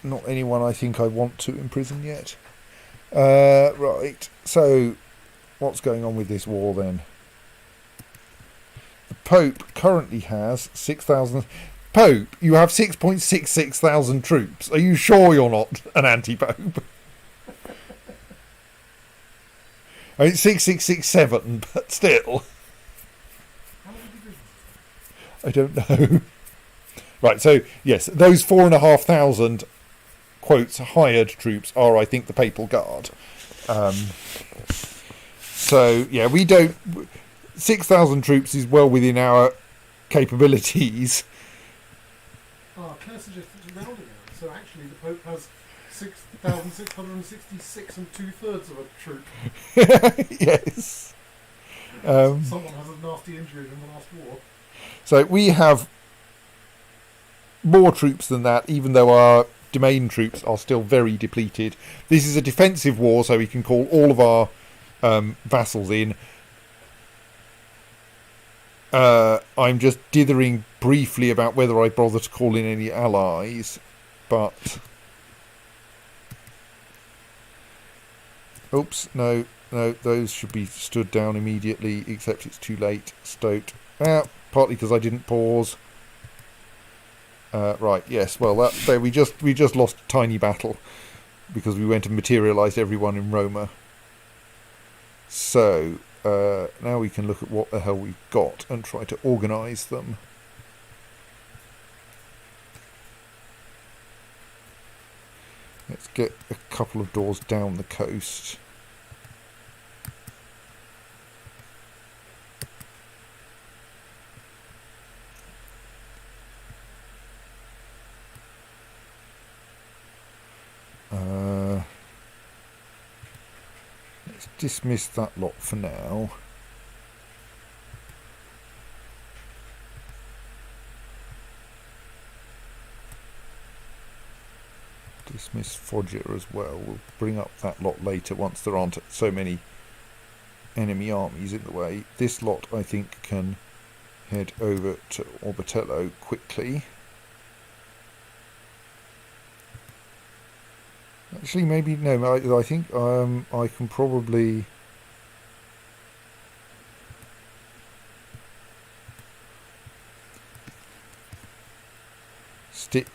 Not anyone I think I want to imprison yet. Right, so what's going on with this war then? The Pope currently has 6,000... Pope, you have 6.66 thousand troops. Are you sure you're not an anti-Pope? I mean, 6667, but still. I don't know. Right, so, yes, those 4,500... quotes hired troops are, I think, the Papal Guard. So yeah, we don't. 6,000 troops is well within our capabilities. Claire suggests it's round again. So actually, the Pope has 6,666 and 2/3 of a troop. Yes. Someone has a nasty injury in the last war. So we have more troops than that, even though our domain troops are still very depleted. This is a defensive war, so we can call all of our vassals in. I'm just dithering briefly about whether I bother to call in any allies, but Oops, no, those should be stood down immediately, except it's too late. Stoked. Partly because I didn't pause. Right, yes, well, there we just lost a tiny battle because we went and materialised everyone in Roma. So, now we can look at what the hell we've got and try to organise them. Let's get a couple of doors down the coast. Let's dismiss that lot for now. Dismiss Foggia as well. We'll bring up that lot later once there aren't so many enemy armies in the way. This lot, I think, can head over to Orbitello quickly. Actually, maybe no. I think I can probably stick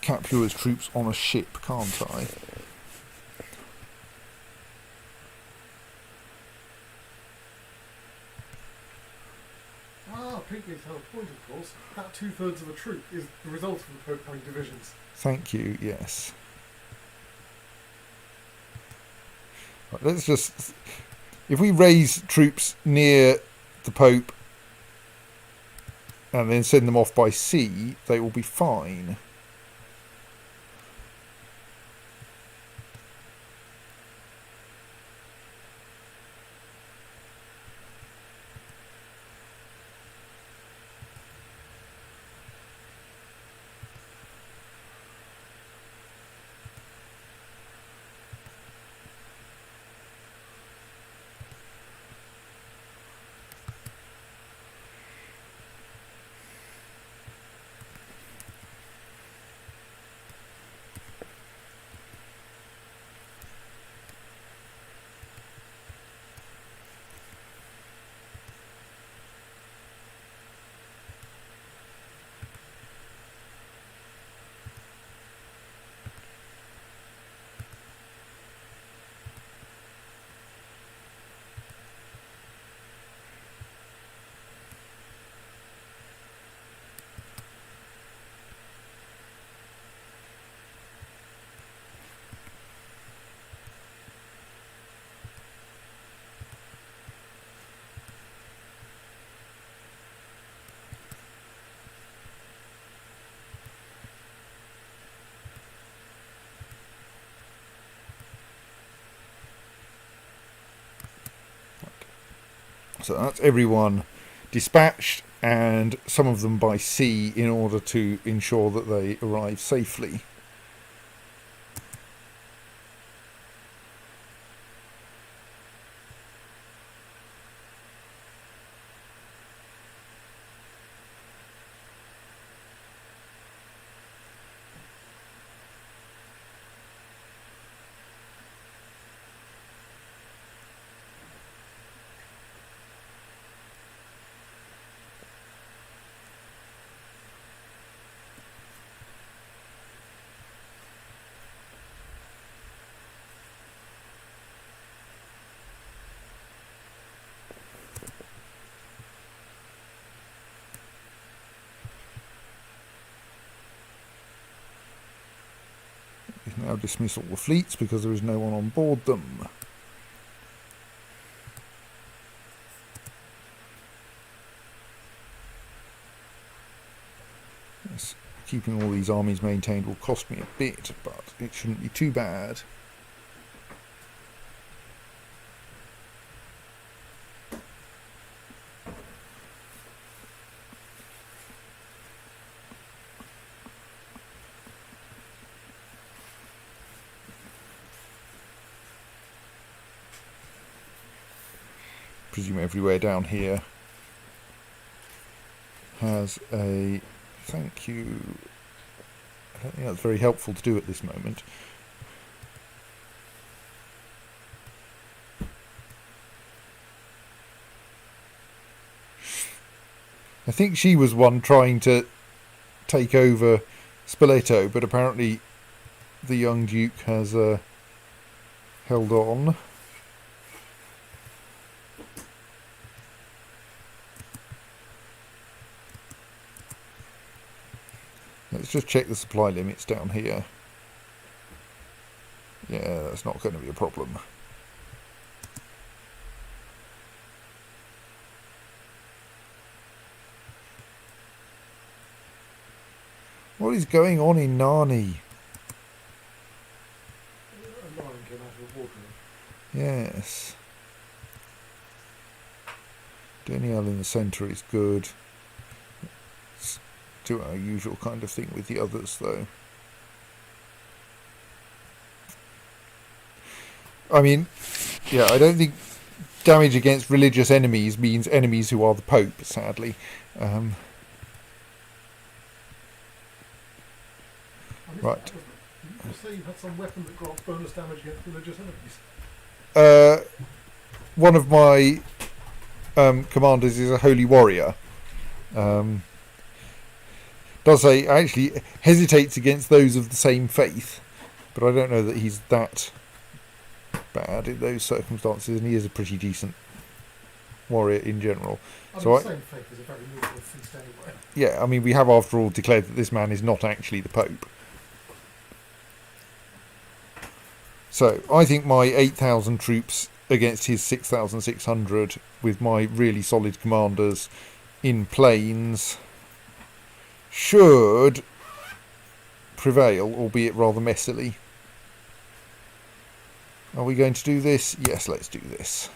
Capua's troops on a ship, can't I? Pinckney's had a point, of course. That 2/3 of a troop is the result of the Pope having divisions. Thank you, yes. Right, let's just... If we raise troops near the Pope and then send them off by sea, they will be fine. So that's everyone dispatched, and some of them by sea in order to ensure that they arrive safely. We can now dismiss all the fleets because there is no one on board them. Yes, keeping all these armies maintained will cost me a bit, but it shouldn't be too bad. Presume everywhere down here has a thank you. I don't think that's very helpful to do at this moment. I think she was one trying to take over Spoleto, but apparently the young Duke has held on. Let's just check the supply limits down here. Yeah, that's not going to be a problem. What is going on in Narni? A lion came out of a wardrobe. Yes. Danielle in the centre is good. Let's do our usual kind of thing with the others, though. I mean, yeah, I don't think damage against religious enemies means enemies who are the Pope, sadly. Right. You say you had some weapon that grants bonus damage against religious enemies. One of my commanders is a holy warrior. Does say actually hesitates against those of the same faith, but I don't know that he's that bad in those circumstances, and he is a pretty decent warrior in general. So the same faith is a very neutral feast anyway. Yeah, I mean, we have after all declared that this man is not actually the Pope. So I think my 8,000 troops against his 6,600 with my really solid commanders in plains should prevail, albeit rather messily. Are we going to do this? Yes, let's do this.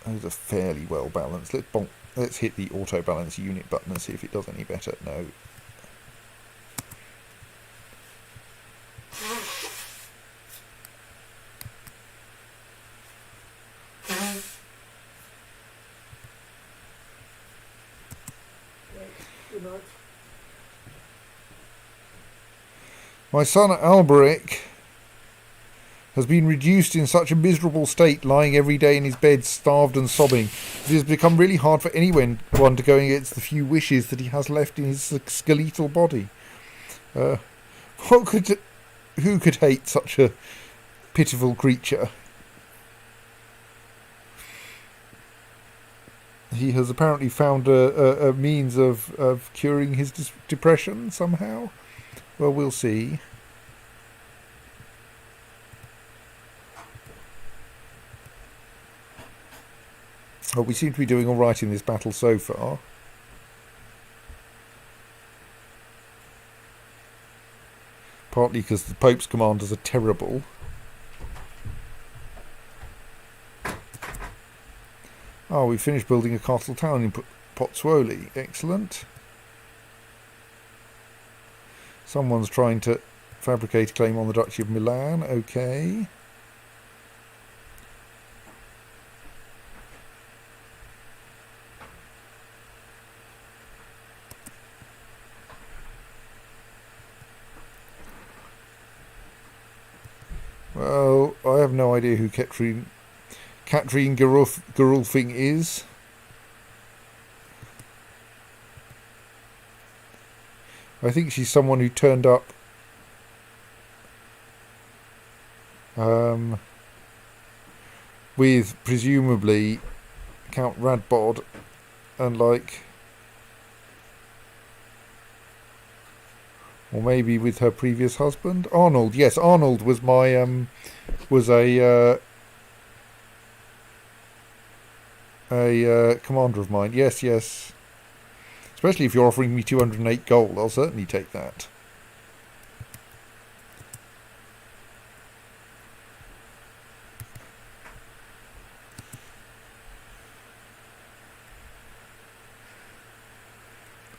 Those are fairly well balanced. Let's hit the auto balance unit button and see if it does any better. No. Good night. My son Alberic has been reduced in such a miserable state, lying every day in his bed, starved and sobbing. It has become really hard for anyone to go against the few wishes that he has left in his skeletal body. Who could hate such a pitiful creature? He has apparently found a means of curing his depression somehow. Well, we'll see. Oh, we seem to be doing all right in this battle so far. Partly because the Pope's commanders are terrible. Oh, we finished building a castle town in Pozzuoli. Excellent. Someone's trying to fabricate a claim on the Duchy of Milan. Okay. Well, I have no idea who Catherine Gerulfing is. I think she's someone who turned up with presumably Count Radbod and or maybe with her previous husband Arnold. Yes, Arnold was my was a commander of mine. Yes. Especially if you're offering me 208 gold, I'll certainly take that.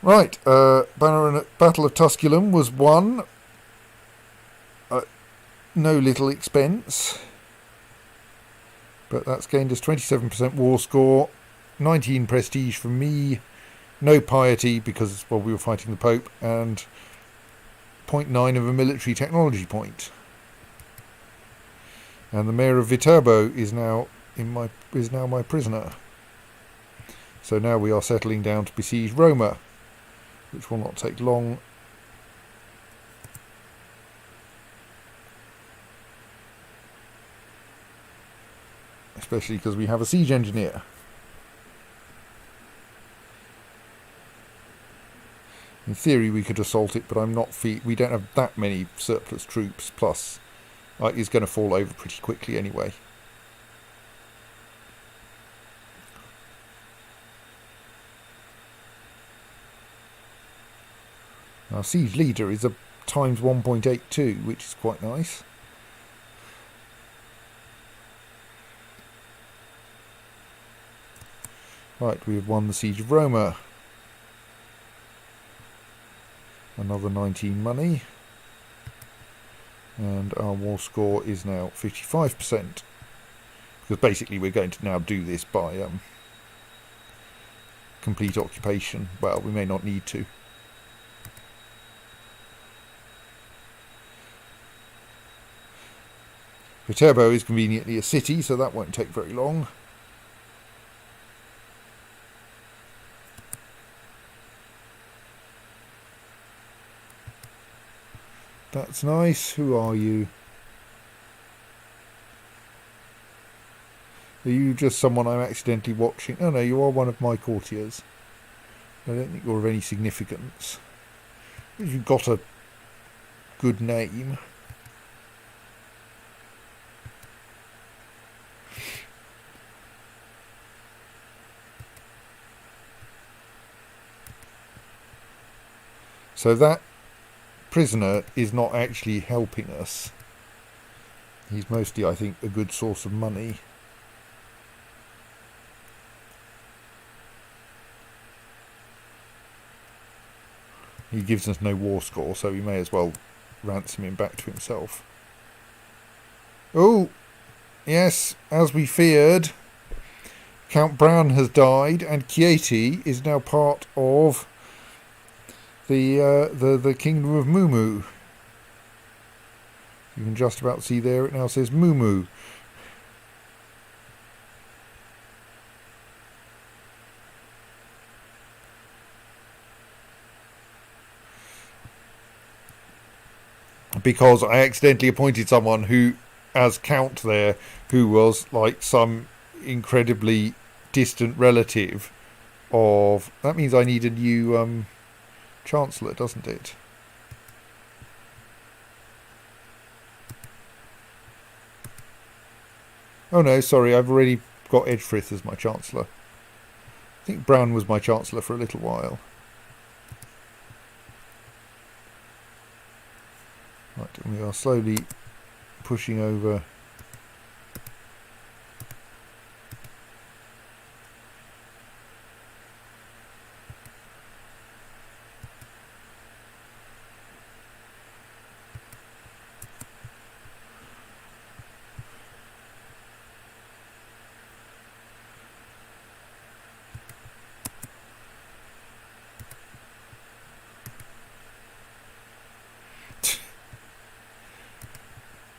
Right, Battle of Tusculum was won at no little expense. But that's gained us 27% war score, 19 prestige from me, no piety because we were fighting the Pope, and 0.9 of a military technology point. And the mayor of Viterbo is now is now my prisoner. So now we are settling down to besiege Roma, which will not take long. Especially because we have a siege engineer. In theory we could assault it, but I'm not we don't have that many surplus troops, plus it's going to fall over pretty quickly anyway. Our siege leader is a times 1.82, which is quite nice. Right, we have won the siege of Roma. Another 19 money. And our war score is now 55%. Because basically we're going to now do this by complete occupation. Well, we may not need to. Viterbo is conveniently a city, so that won't take very long. That's nice. Who are you? Are you just someone I'm accidentally watching? Oh no, you are one of my courtiers. I don't think you're of any significance. You've got a good name. So that prisoner is not actually helping us. He's mostly, I think, a good source of money. He gives us no war score, so we may as well ransom him back to himself. Oh, yes, as we feared, Count Brown has died, and Chieti is now part of the Kingdom of Mumu. You can just about see there, it now says Mumu. Because I accidentally appointed someone who, as Count there, who was like some incredibly distant relative of... That means I need a new Chancellor, doesn't it? Oh no, sorry, I've already got Edgefrith as my Chancellor. I think Brown was my Chancellor for a little while. Right, and we are slowly pushing over.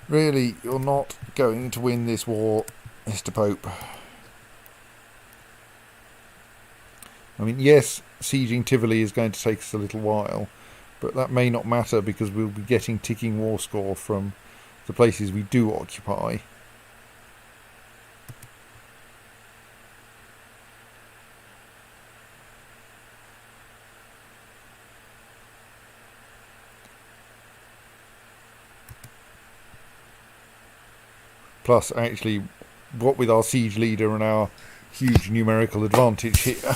Really, you're not going to win this war, Mr. Pope. I mean, yes, sieging Tivoli is going to take us a little while, but that may not matter because we'll be getting ticking war score from the places we do occupy. Plus, actually, what with our siege leader and our huge numerical advantage here,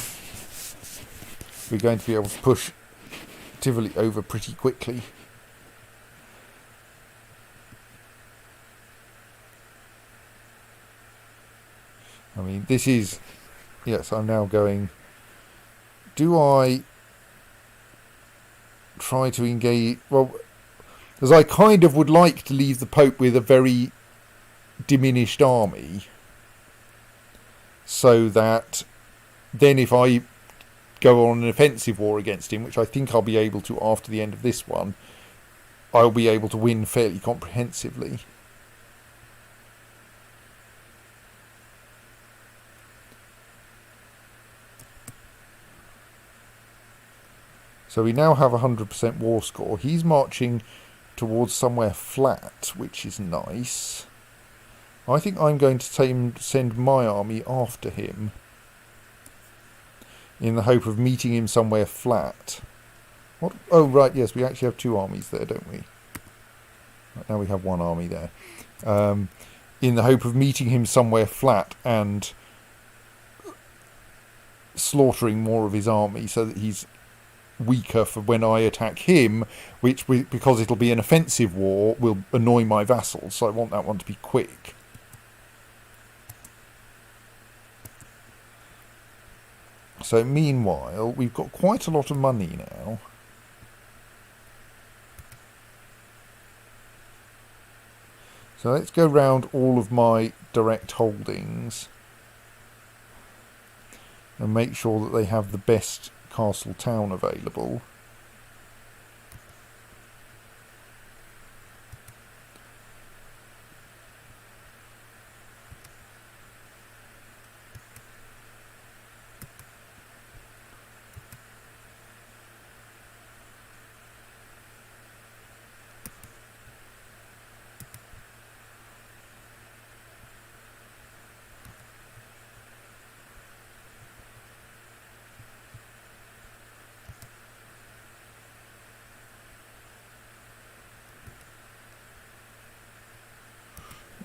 we're going to be able to push Tivoli over pretty quickly. I mean, this is... Yes, I'm now going... Do I try to engage... Well, as I kind of would like to leave the Pope with a very diminished army, so that then if I go on an offensive war against him, which I think I'll be able to after the end of this one, I'll be able to win fairly comprehensively. So we now have 100% war score. He's marching towards somewhere flat, which is nice. I think I'm going to send my army after him in the hope of meeting him somewhere flat. What? Oh, right, yes, we actually have 2 armies there, don't we? Right, now we have 1 army there. In the hope of meeting him somewhere flat and slaughtering more of his army so that he's weaker for when I attack him, which, because it'll be an offensive war, will annoy my vassals, so I want that one to be quick. So meanwhile, we've got quite a lot of money now. So let's go round all of my direct holdings and make sure that they have the best castle town available.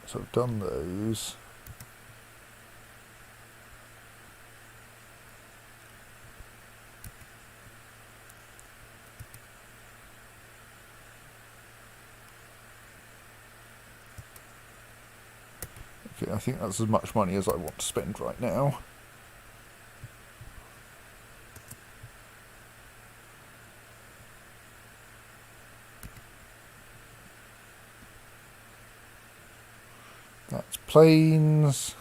So I've done those. Okay, I think that's as much money as I want to spend right now. That's planes.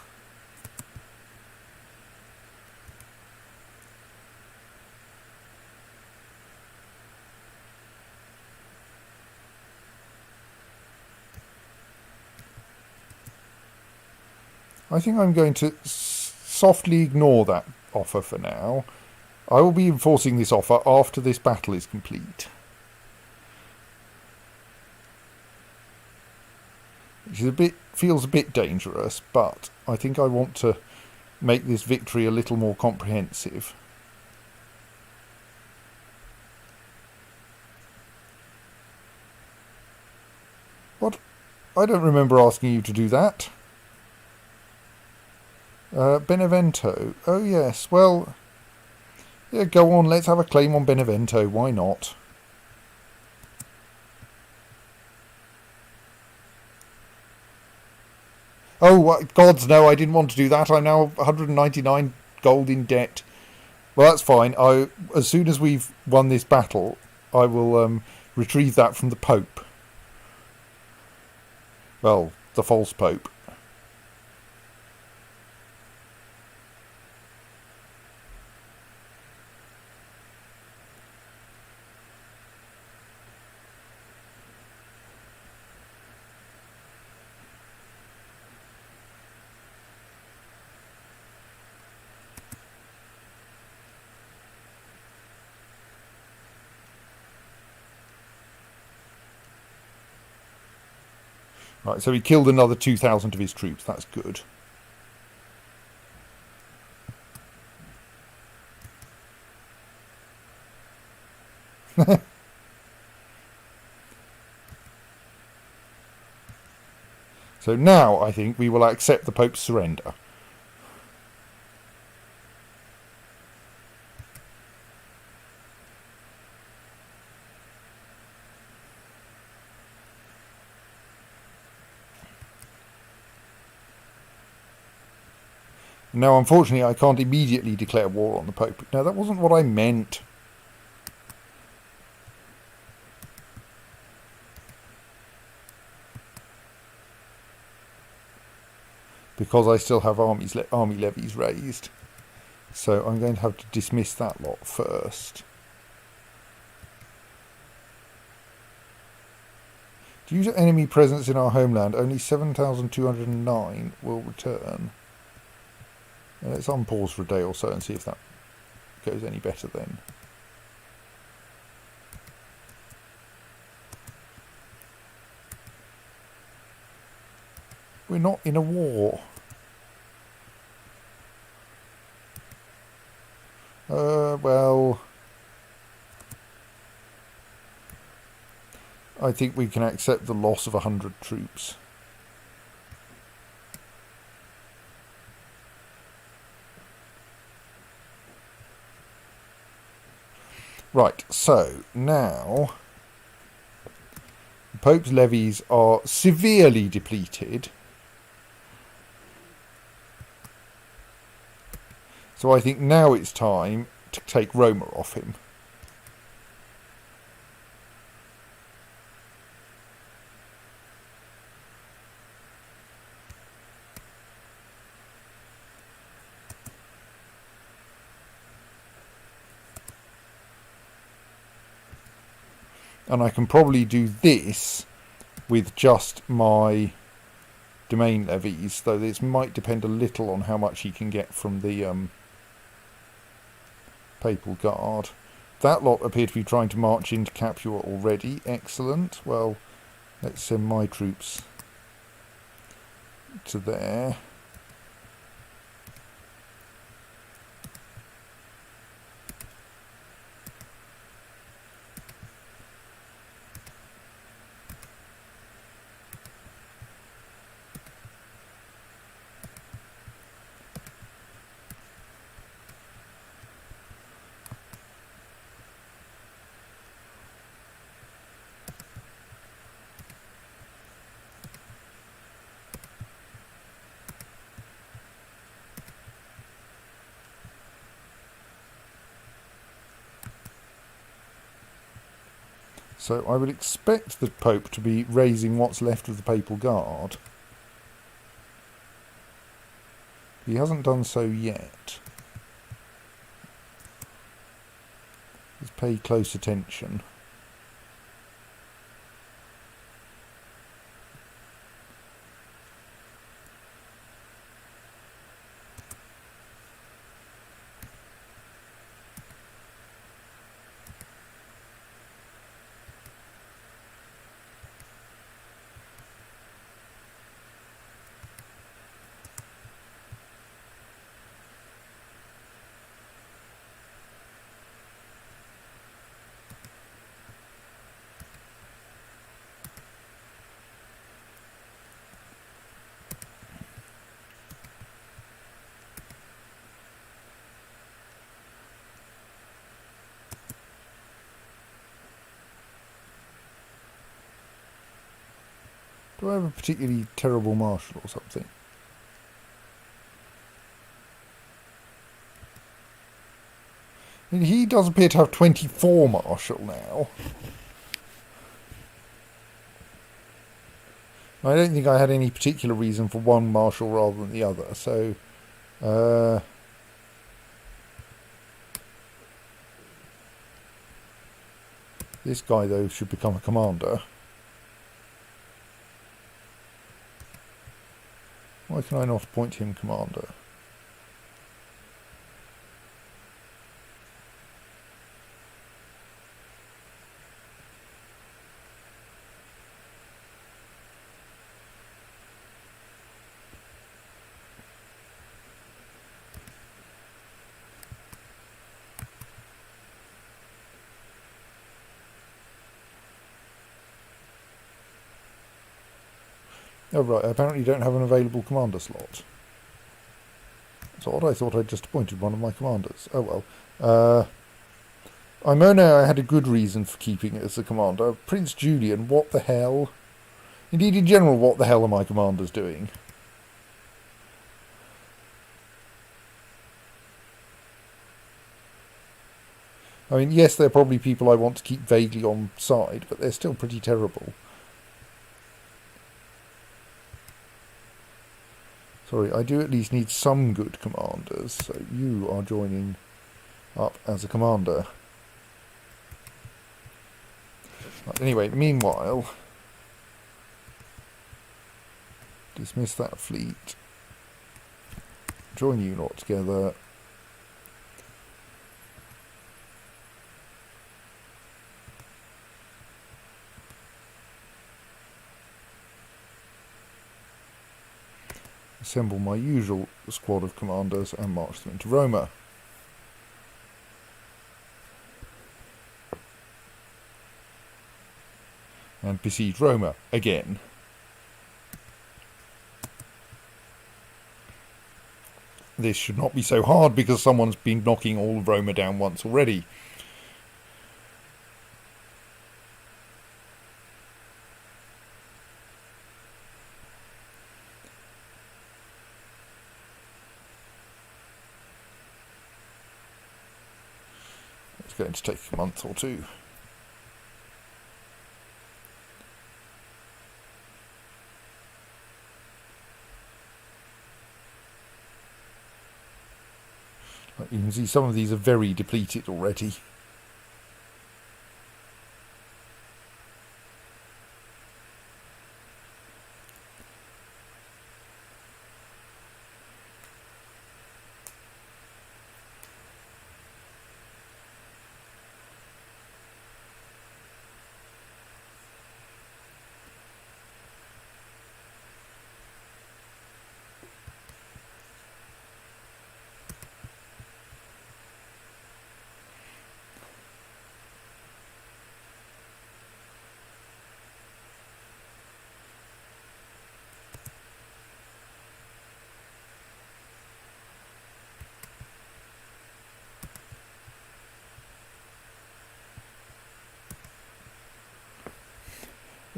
I think I'm going to softly ignore that offer for now. I will be enforcing this offer after this battle is complete. Which is feels a bit dangerous, but I think I want to make this victory a little more comprehensive. What? I don't remember asking you to do that. Benevento. Oh yes, well, yeah, go on, let's have a claim on Benevento, why not? Oh, gods no, I didn't want to do that. I'm now 199 gold in debt. Well, that's fine. As soon as we've won this battle, I will retrieve that from the Pope. Well, the false Pope. Right, so he killed another 2,000 of his troops. That's good. So now I think we will accept the Pope's surrender. Now, unfortunately, I can't immediately declare war on the Pope. No, that wasn't what I meant. Because I still have army levies raised. So I'm going to have to dismiss that lot first. Due to enemy presence in our homeland, only 7,209 will return. Let's unpause for a day or so and see if that goes any better then. We're not in a war. Well, I think we can accept the loss of 100 troops. Right, so now the Pope's levies are severely depleted. So I think now it's time to take Roma off him. And I can probably do this with just my domain levies, though this might depend a little on how much he can get from the Papal Guard. That lot appear to be trying to march into Capua already. Excellent. Well, let's send my troops to there. So I would expect the Pope to be raising what's left of the Papal Guard. He hasn't done so yet. Let's pay close attention. Do I have a particularly terrible marshal or something? I mean, he does appear to have 24 marshal now. I don't think I had any particular reason for one marshal rather than the other, so... this guy, though, should become a commander. Why can I not appoint him commander? Oh right, I apparently don't have an available commander slot. That's odd, I thought I'd just appointed one of my commanders. Oh well. Imono I had a good reason for keeping it as a commander. Prince Julian, what the hell? Indeed, in general, what the hell are my commanders doing? I mean, yes, they're probably people I want to keep vaguely on side, but they're still pretty terrible. Sorry, I do at least need some good commanders, so you are joining up as a commander. Right, anyway, meanwhile, dismiss that fleet, join you lot together. assemble my usual squad of commanders and march them into Roma. And besiege Roma again. This should not be so hard because someone's been knocking all of Roma down once already. It's going to take a month or two. You can see some of these are very depleted already.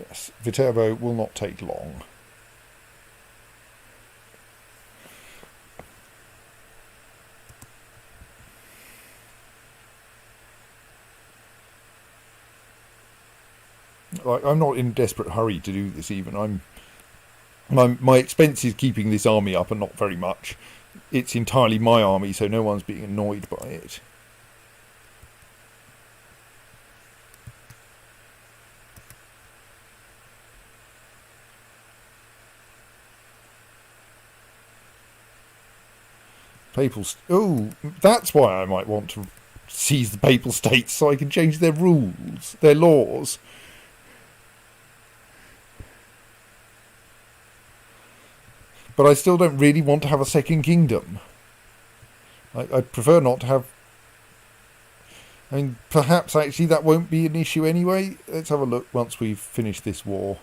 Yes, Viterbo will not take long. Like, I'm not in a desperate hurry to do this even. My expense is keeping this army up and not very much. It's entirely my army, so no one's being annoyed by it. Oh, that's why I might want to seize the Papal States, so I can change their rules, their laws. But I still don't really want to have a second kingdom. I'd prefer not to have... I mean, perhaps actually that won't be an issue anyway. Let's have a look once we've finished this war.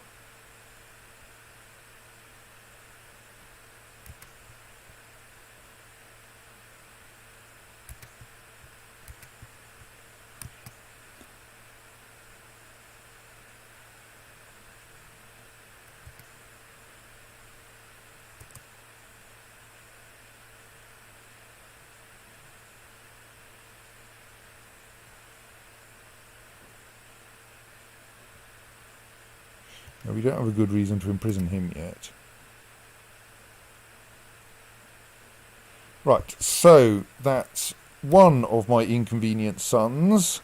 No, we don't have a good reason to imprison him yet. Right, so that's one of my inconvenient sons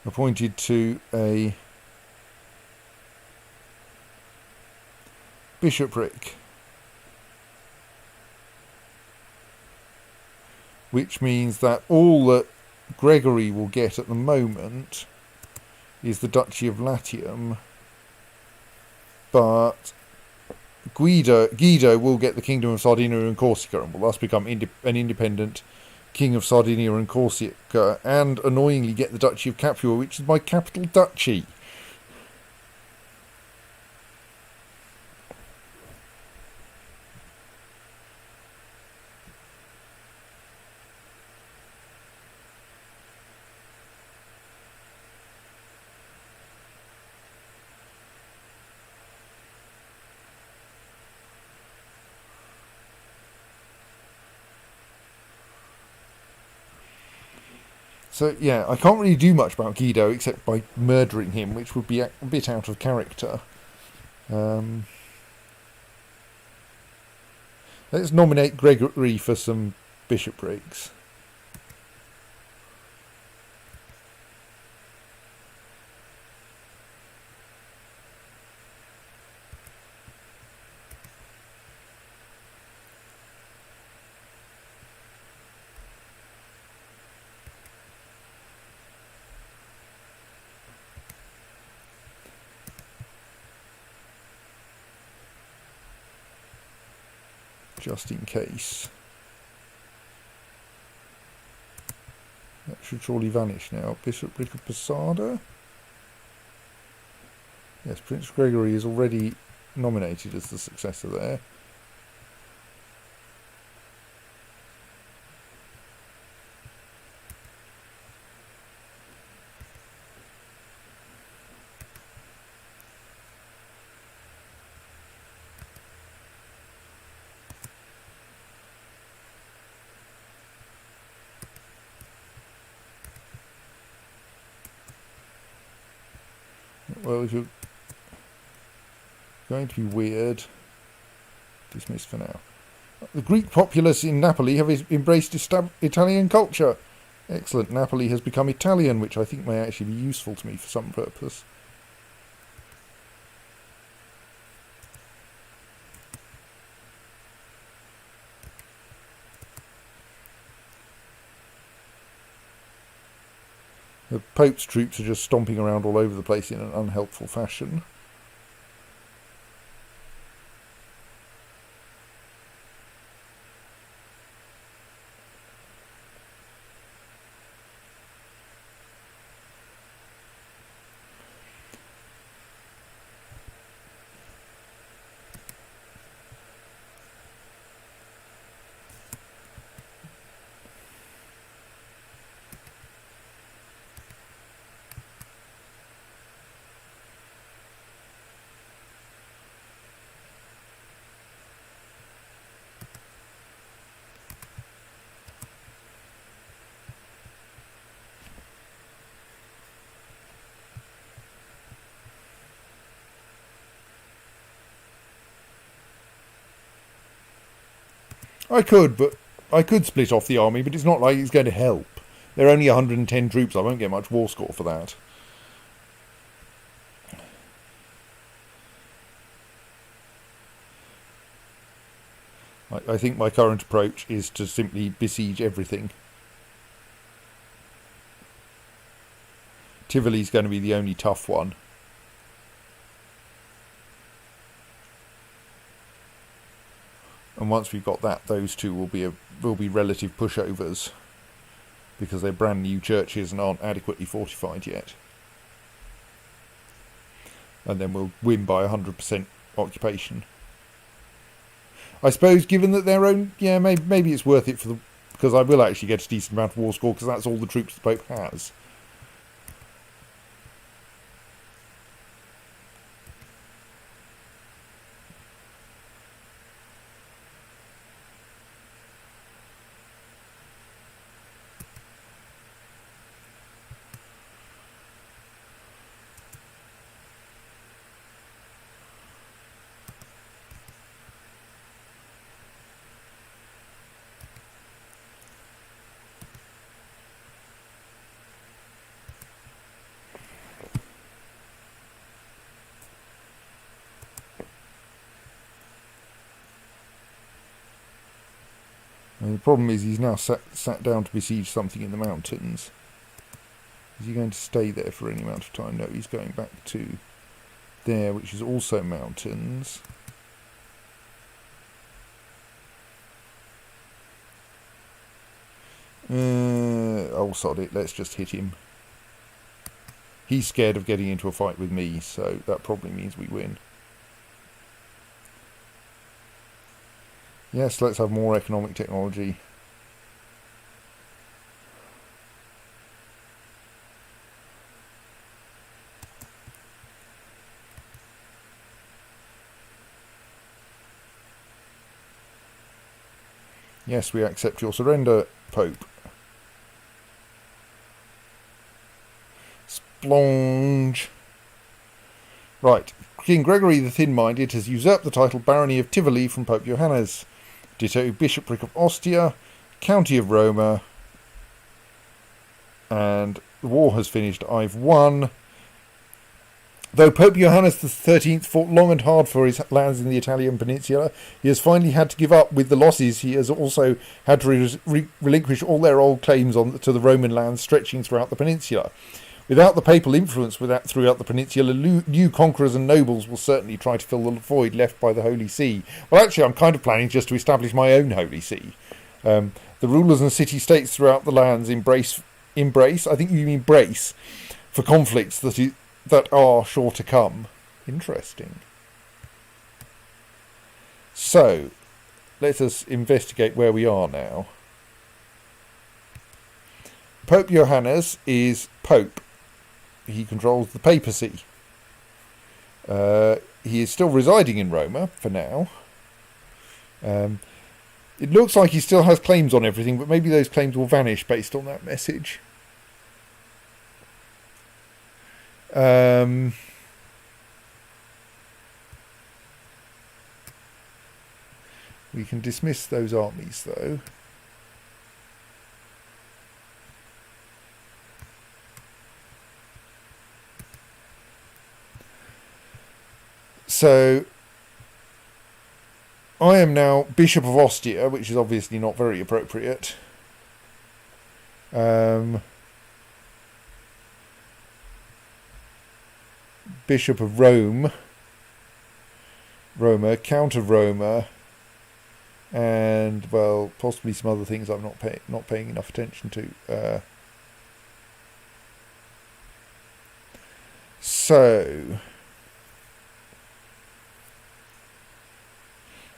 appointed to a bishopric, which means that all that Gregory will get at the moment is the Duchy of Latium, but Guido will get the Kingdom of Sardinia and Corsica and will thus become an independent King of Sardinia and Corsica, and annoyingly get the Duchy of Capua, which is my capital duchy. So, yeah, I can't really do much about Guido except by murdering him, which would be a bit out of character. Let's nominate Gregory for some bishoprics. just in case. That should surely vanish now. Bishopric of Posada. Yes, Prince Gregory is already nominated as the successor there. Well, if you're going to be weird, dismiss for now. The Greek populace in Napoli have embraced Italian culture. Excellent. Napoli has become Italian, which I think may actually be useful to me for some purpose. The Pope's troops are just stomping around all over the place in an unhelpful fashion. I could split off the army, but it's not like it's going to help. There are only 110 troops. I won't get much war score for that. I think my current approach is to simply besiege everything. Tivoli's going to be the only tough one. And once we've got that, those two will be relative pushovers, because they're brand new churches and aren't adequately fortified yet. And then we'll win by 100% occupation. I suppose, given that their own, yeah, maybe it's worth it because I will actually get a decent amount of war score, because that's all the troops the Pope has. And the problem is he's now sat down to besiege something in the mountains. Is he going to stay there for any amount of time? No, he's going back to there, which is also mountains. Oh, sod it, let's just hit him. He's scared of getting into a fight with me, so that probably means we win. Yes, let's have more economic technology. Yes, we accept your surrender, Pope. Splonge. Right. King Gregory the Thin-Minded has usurped the title Barony of Tivoli from Pope Johannes. Ditto Bishopric of Ostia, County of Roma. And the war has finished. I've won. Though Pope Johannes XIII fought long and hard for his lands in the Italian peninsula, he has finally had to give up. With the losses, he has also had to relinquish all their old claims to the Roman lands stretching throughout the peninsula. Without the papal influence throughout the peninsula, new conquerors and nobles will certainly try to fill the void left by the Holy See. Well, actually, I'm kind of planning just to establish my own Holy See. The rulers and city-states throughout the lands embrace, I think you mean brace, for conflicts that are sure to come. Interesting. So, let us investigate where we are now. Pope Johannes is Pope. He controls the papacy. He is still residing in Roma for now. It looks like he still has claims on everything, but maybe those claims will vanish based on that message. We can dismiss those armies, though. So, I am now Bishop of Ostia, which is obviously not very appropriate. Bishop of Roma, Count of Roma, and, well, possibly some other things I'm not paying enough attention to.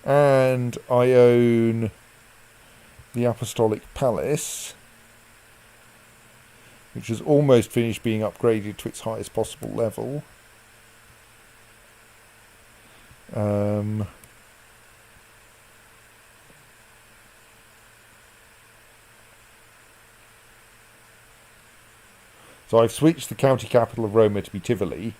And I own the Apostolic Palace, which has almost finished being upgraded to its highest possible level. So I've switched the county capital of Roma to be Tivoli,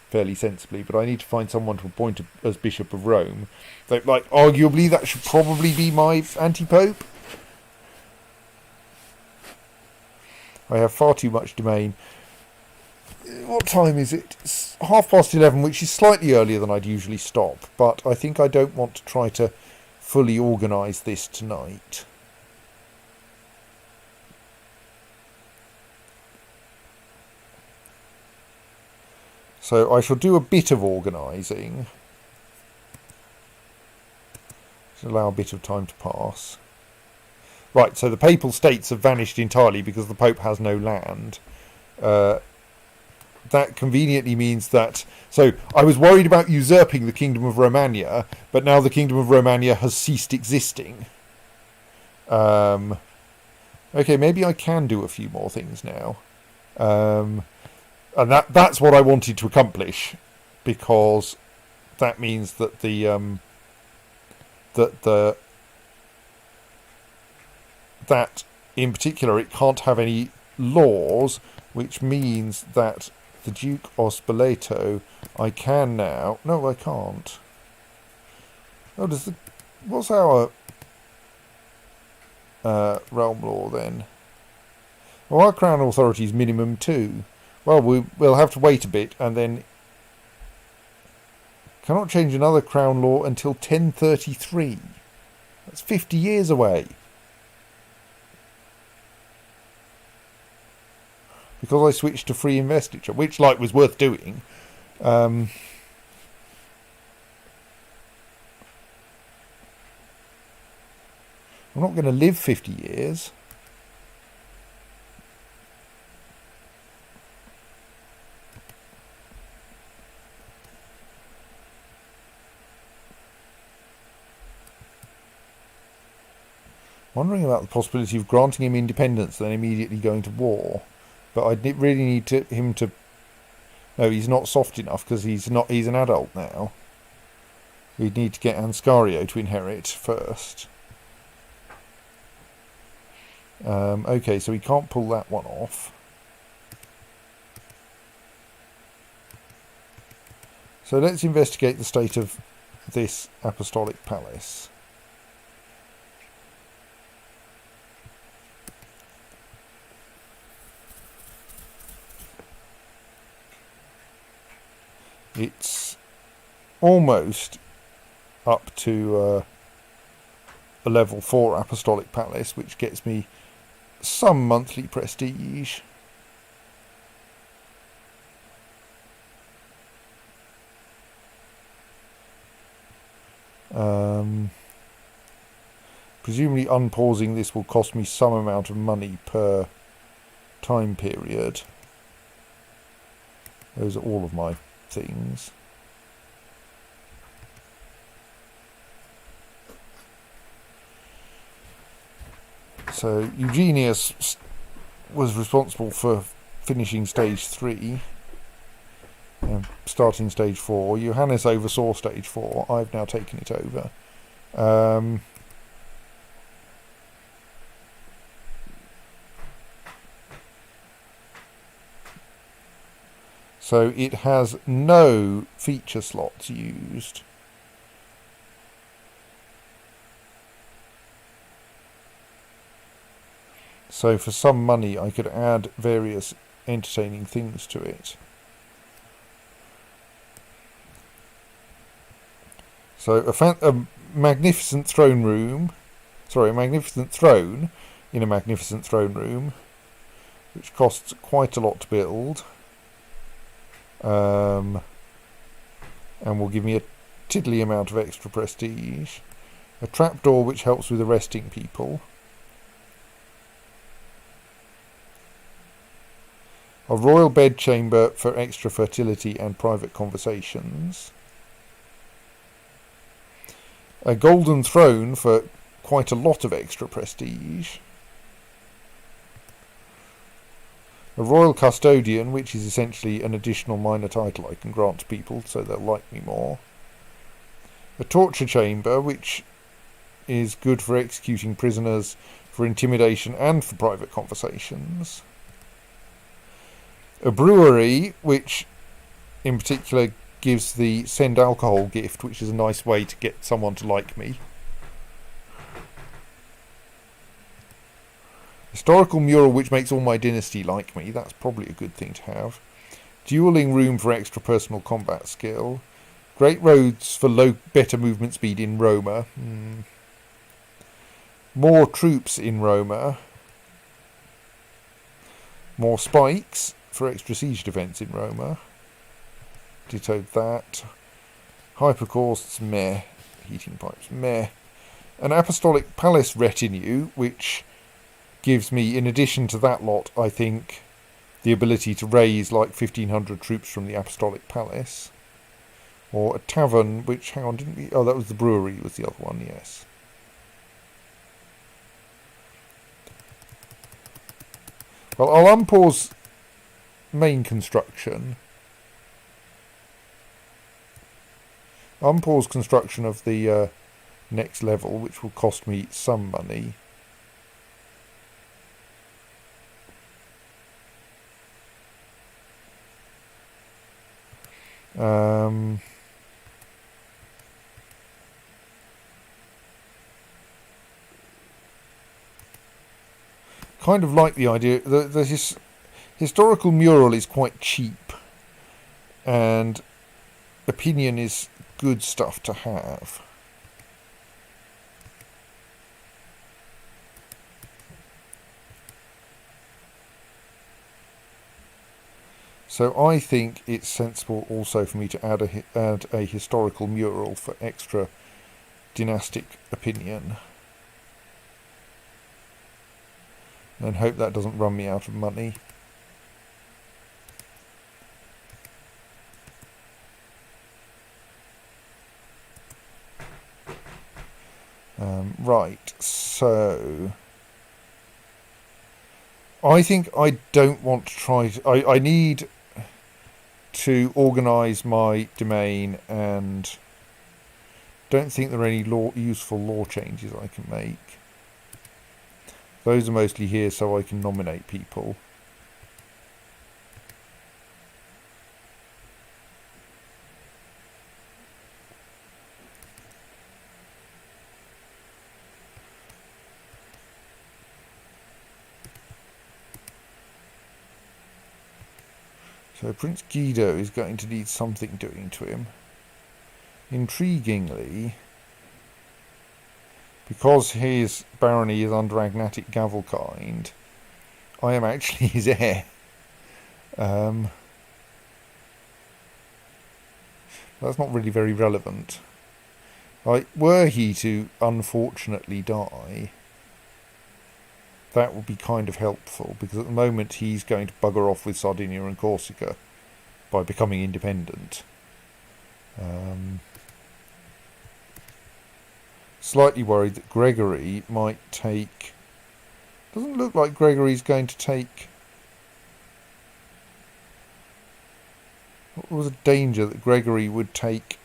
fairly sensibly, but I need to find someone to appoint as Bishop of Rome. So, like, arguably that should probably be my anti-pope. I have far too much domain. What time is it? It's 11:30, which is slightly earlier than I'd usually stop, but I think I don't want to try to fully organise this tonight. So I shall do a bit of organising. Just allow a bit of time to pass. Right, so the Papal States have vanished entirely because the Pope has no land. That conveniently means that... So, I was worried about usurping the Kingdom of Romagna, but now the Kingdom of Romagna has ceased existing. Okay, maybe I can do a few more things now. And that's what I wanted to accomplish, because that means that that in particular it can't have any laws, which means that the Duke of Spoleto I can now... No, I can't. Oh, what's our realm law then? Well, our Crown Authority is minimum 2. Well, we'll have to wait a bit, and then cannot change another Crown law until 1033. That's 50 years away. Because I switched to free investiture, which, like, was worth doing. I'm not going to live 50 years. Wondering about the possibility of granting him independence, then immediately going to war. But I really need him to... No, he's not soft enough because he's an adult now. We'd need to get Anscario to inherit first. Okay, so we can't pull that one off. So let's investigate the state of this Apostolic Palace. It's almost up to a level 4 Apostolic Palace, which gets me some monthly prestige. Presumably unpausing this will cost me some amount of money per time period. Those are all of my things. So Eugenius was responsible for finishing stage 3 and starting stage 4. Johannes oversaw stage 4. I've now taken it over. So it has no feature slots used. So for some money I could add various entertaining things to it. So a magnificent throne room, sorry, a magnificent throne in a magnificent throne room, which costs quite a lot to build, and will give me a tiddly amount of extra prestige. A trapdoor which helps with arresting people. A royal bedchamber for extra fertility and private conversations. A golden throne for quite a lot of extra prestige. A royal custodian, which is essentially an additional minor title I can grant to people so they'll like me more. A torture chamber, which is good for executing prisoners, for intimidation and for private conversations. A brewery, which in particular gives the send alcohol gift, which is a nice way to get someone to like me. Historical mural, which makes all my dynasty like me. That's probably a good thing to have. Dueling room for extra personal combat skill. Great roads for better movement speed in Roma. More troops in Roma. More spikes for extra siege defense in Roma. Ditto that. Hypercausts, meh. Heating pipes, meh. An apostolic palace retinue, which gives me, in addition to that lot, I think, the ability to raise like 1,500 troops from the apostolic palace. Or a tavern, which, hang on, didn't we? Oh, that was the brewery, was the other one, yes. Well, I'll unpause main construction. Unpause construction of the next level, which will cost me some money. Kind of like the idea that this historical mural is quite cheap, and opinion is good stuff to have. So I think it's sensible also for me to add a historical mural for extra dynastic opinion. And hope that doesn't run me out of money. Right, so I think I don't want to try I need to organise my domain, and don't think there are any useful law changes I can make. Those are mostly here so I can nominate people. So Prince Guido is going to need something doing to him. Intriguingly, because his barony is under agnatic Gavelkind, I am actually his heir. That's not really very relevant. Like, were he to unfortunately die, that would be kind of helpful, because at the moment he's going to bugger off with Sardinia and Corsica by becoming independent. Slightly worried that Gregory might take... Doesn't look like Gregory's going to take... What was a danger that Gregory would take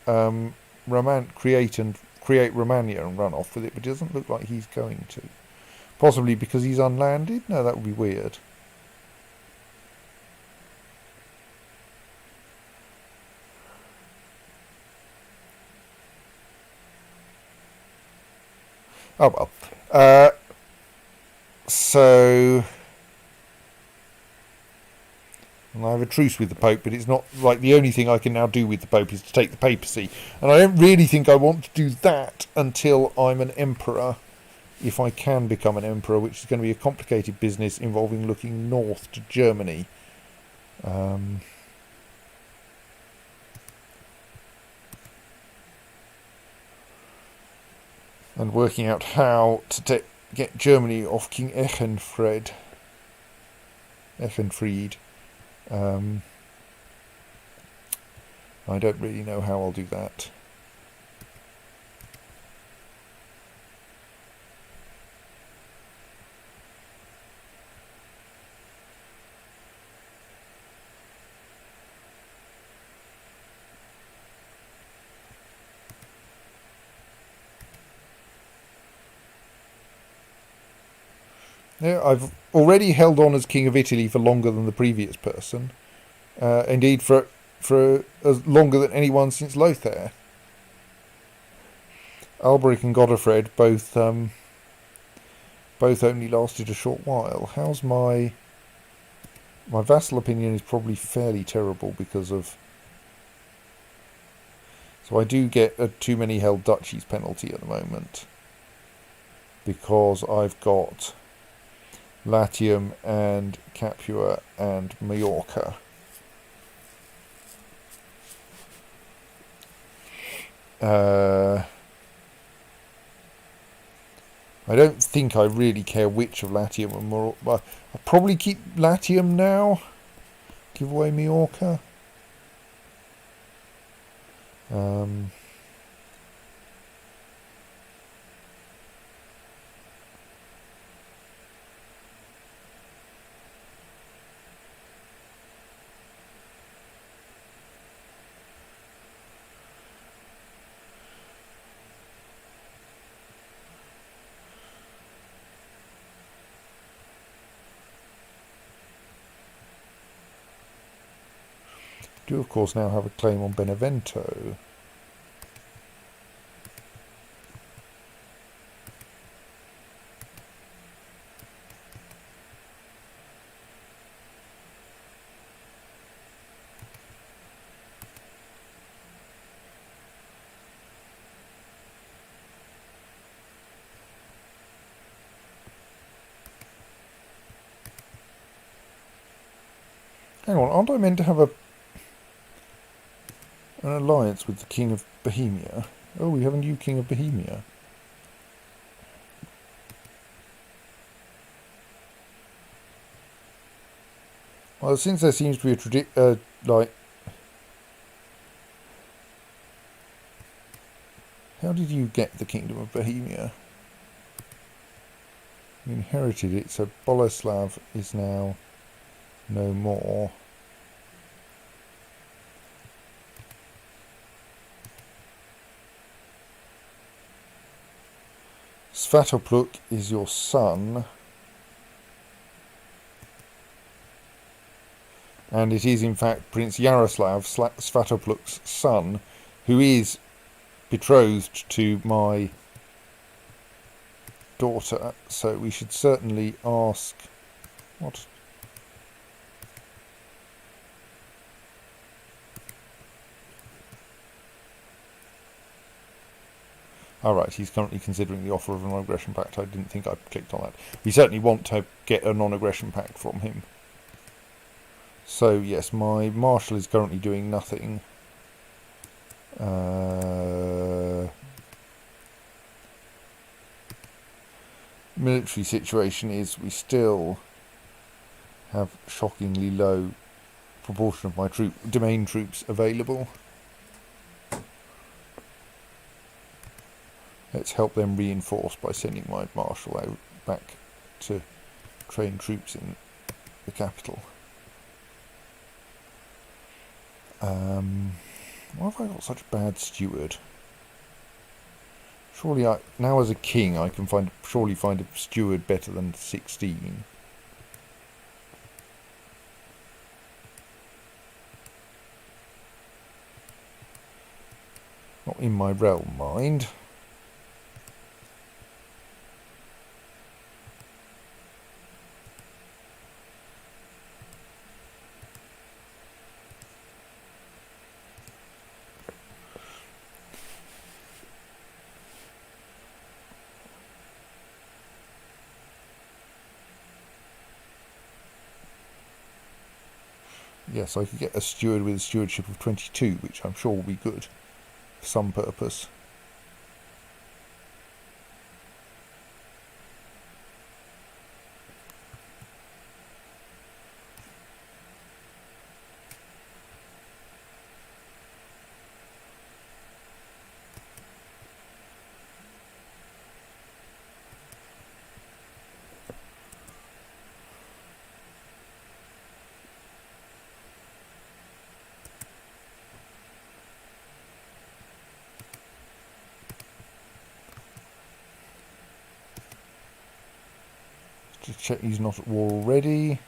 create Romania and run off with it, but it doesn't look like he's going to. Possibly because he's unlanded? No, that would be weird. Oh well. So... And I have a truce with the Pope, but it's not like the only thing I can now do with the Pope is to take the papacy. And I don't really think I want to do that until I'm an emperor, if I can become an emperor, which is going to be a complicated business involving looking north to Germany. And working out how to get Germany off King Echenfried. I don't really know how I'll do that. Yeah, I've already held on as King of Italy for longer than the previous person. Indeed, for as longer than anyone since Lothair. Alberic and Godofred both only lasted a short while. How's my vassal opinion is probably fairly terrible because of... So I do get a too many held duchies penalty at the moment, because I've got Latium and Capua and Majorca. I don't think I really care which of Latium and Majorca. Well, I'll probably keep Latium now. Give away Majorca. Do of course now have a claim on Benevento. Hang on, aren't I meant to have an alliance with the King of Bohemia? Oh, we have a new King of Bohemia. Well, since there seems to be a how did you get the Kingdom of Bohemia? You inherited it, so Boleslav is now no more. Svatopluk is your son. And it is in fact Prince Yaroslav, Svatopluk's son, who is betrothed to my daughter. So we should certainly ask... What? Alright, he's currently considering the offer of a non-aggression pact. I didn't think I clicked on that. We certainly want to get a non-aggression pact from him. So, yes, my marshal is currently doing nothing. military situation is we still have shockingly low proportion of my domain troops available. Let's help them reinforce by sending my marshal out back to train troops in the capital. Why have I got such a bad steward? Surely now as a king I can surely find a steward better than 16. Not in my realm, mind. Yes, I could get a steward with a stewardship of 22, which I'm sure will be good for some purpose. Just check he's not at war already.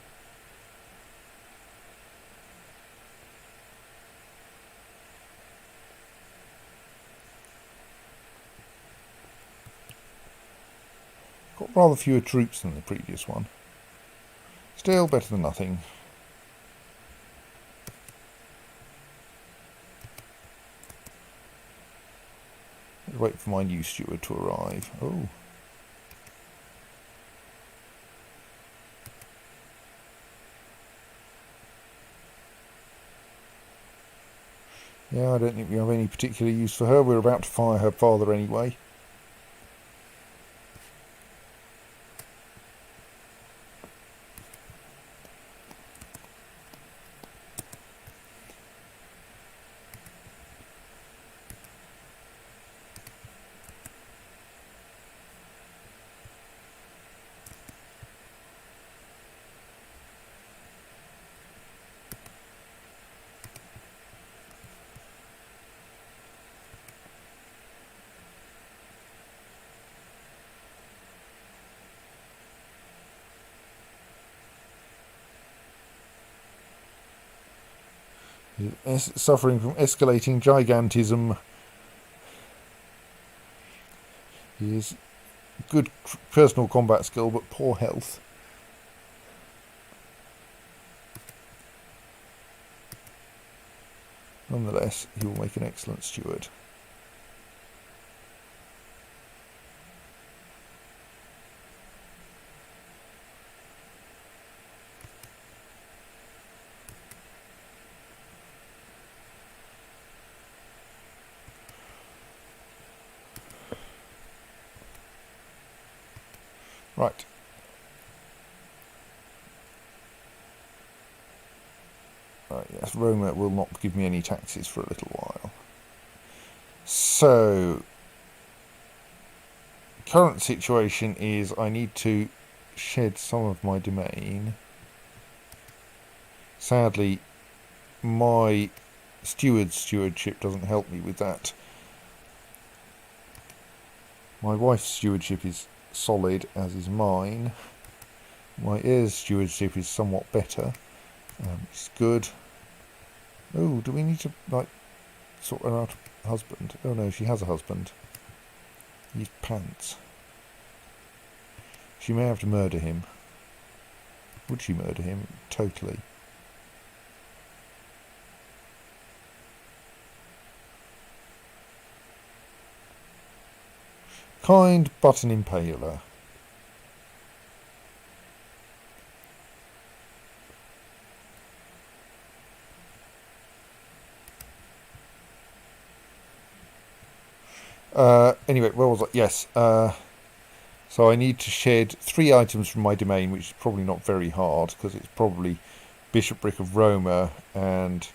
Got rather fewer troops than the previous one. Still better than nothing. Let's wait for my new steward to arrive. Oh. Yeah, I don't think we have any particular use for her. We're about to fire her father anyway. Suffering from escalating gigantism. He is good personal combat skill, but poor health. Nonetheless, he will make an excellent steward. Right. Right, yes, Roma will not give me any taxes for a little while. So, current situation is I need to shed some of my domain. Sadly, my stewardship doesn't help me with that. My wife's stewardship is solid, as is mine. My heir's stewardship is somewhat better. It's good. Oh, do we need to, sort her out a husband? Oh no, she has a husband. He's pants. She may have to murder him. Would she murder him? Totally. Kind but an impaler. Anyway, where was I? Yes. So I need to shed 3 items from my domain, which is probably not very hard, because it's probably Bishopric of Roma and...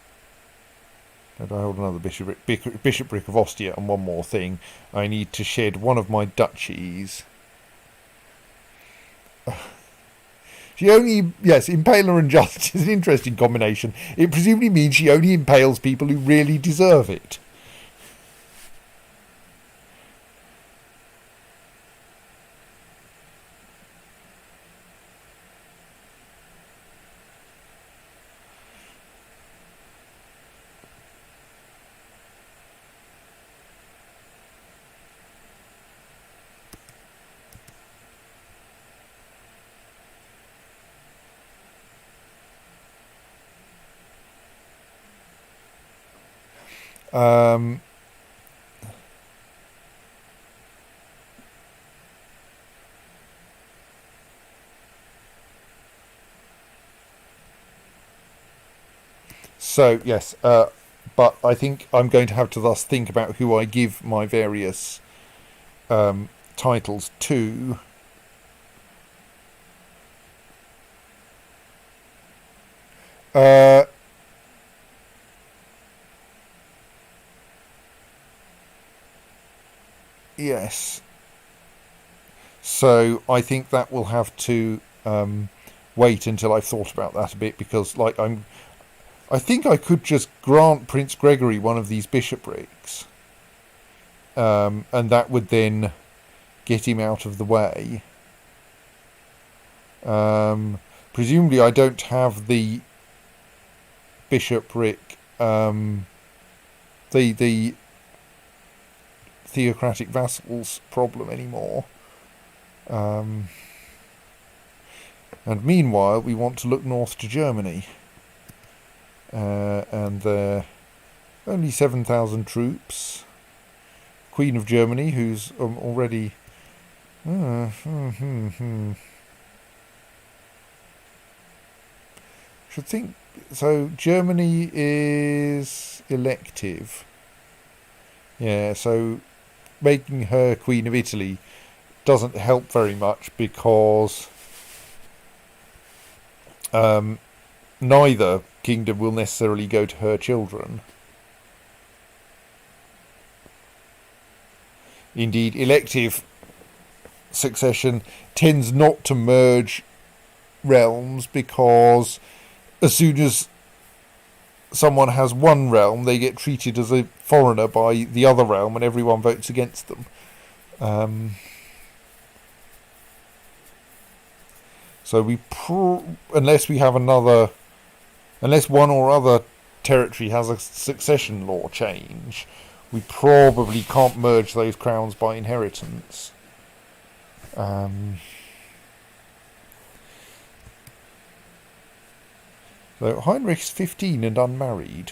And I hold another bishopric of Ostia and one more thing. I need to shed one of my duchies. She only... Yes, Impaler and Justice is an interesting combination. It presumably means she only impales people who really deserve it. Um... So, yes, but I think I'm going to have to thus think about who I give my various titles to. Yes. So I think that will have to wait until I've thought about that a bit, because I think I could just grant Prince Gregory one of these bishoprics, and that would then get him out of the way. Presumably I don't have the bishopric, the theocratic vassals problem anymore. And meanwhile, we want to look north to Germany. And they're only 7,000 troops. Queen of Germany, who's already... Should think... So, Germany is elective. Yeah, so making her Queen of Italy doesn't help very much, because neither kingdom will necessarily go to her children. Indeed, elective succession tends not to merge realms, because as soon as someone has one realm, they get treated as a foreigner by the other realm, and everyone votes against them. So unless we have unless one or other territory has a succession law change, we probably can't merge those crowns by inheritance. So Heinrich's 15 and unmarried.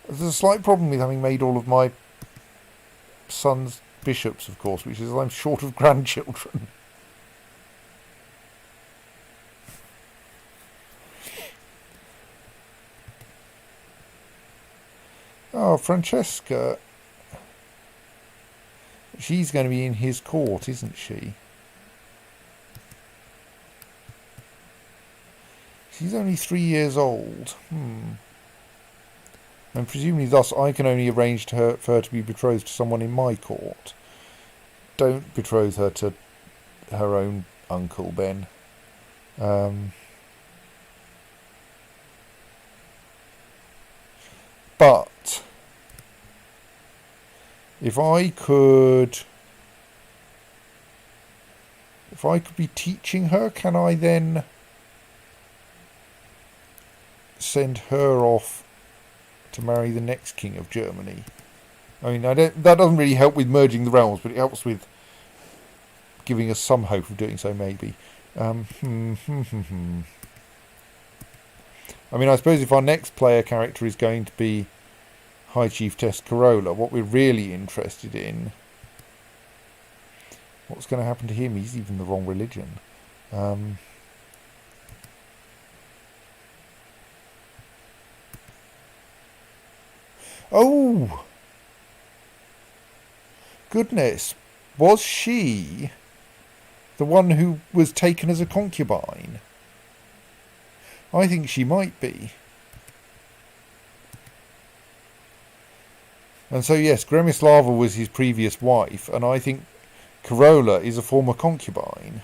There's a slight problem with having made all of my sons bishops, of course, which is I'm short of grandchildren. Oh, Francesca. She's going to be in his court, isn't she? She's only 3 years old. And presumably thus I can only arrange for her to be betrothed to someone in my court. Don't betroth her to her own uncle, Ben. But if I could be teaching her, can I then send her off to marry the next king of Germany? I mean, that doesn't really help with merging the realms, but it helps with giving us some hope of doing so, maybe. I mean, I suppose if our next player character is going to be High Chiefess Corolla, what we're really interested in... What's going to happen to him? He's even the wrong religion. Oh! goodness, was she the one who was taken as a concubine? I think she might be. And so yes, Gremislava was his previous wife, and I think Corolla is a former concubine.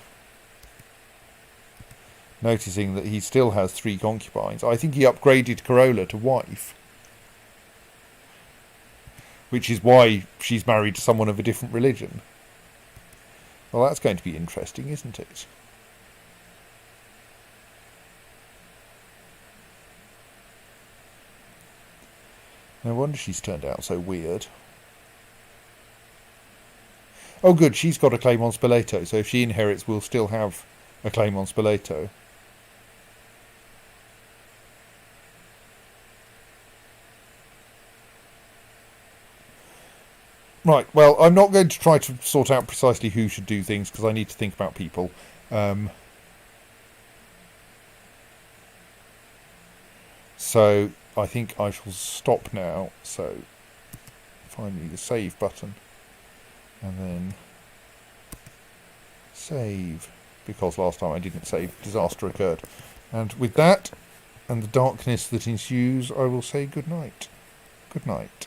Noticing that he still has 3 concubines, I think he upgraded Corolla to wife. Which is why she's married to someone of a different religion. Well, that's going to be interesting, isn't it? No wonder she's turned out so weird. Oh good, she's got a claim on Spoleto, so if she inherits we'll still have a claim on Spoleto. Right, well, I'm not going to try to sort out precisely who should do things, because I need to think about people. So I think I shall stop now. So find me the save button, and then save, because last time I didn't save, disaster occurred. And with that, and the darkness that ensues, I will say good night. Good night.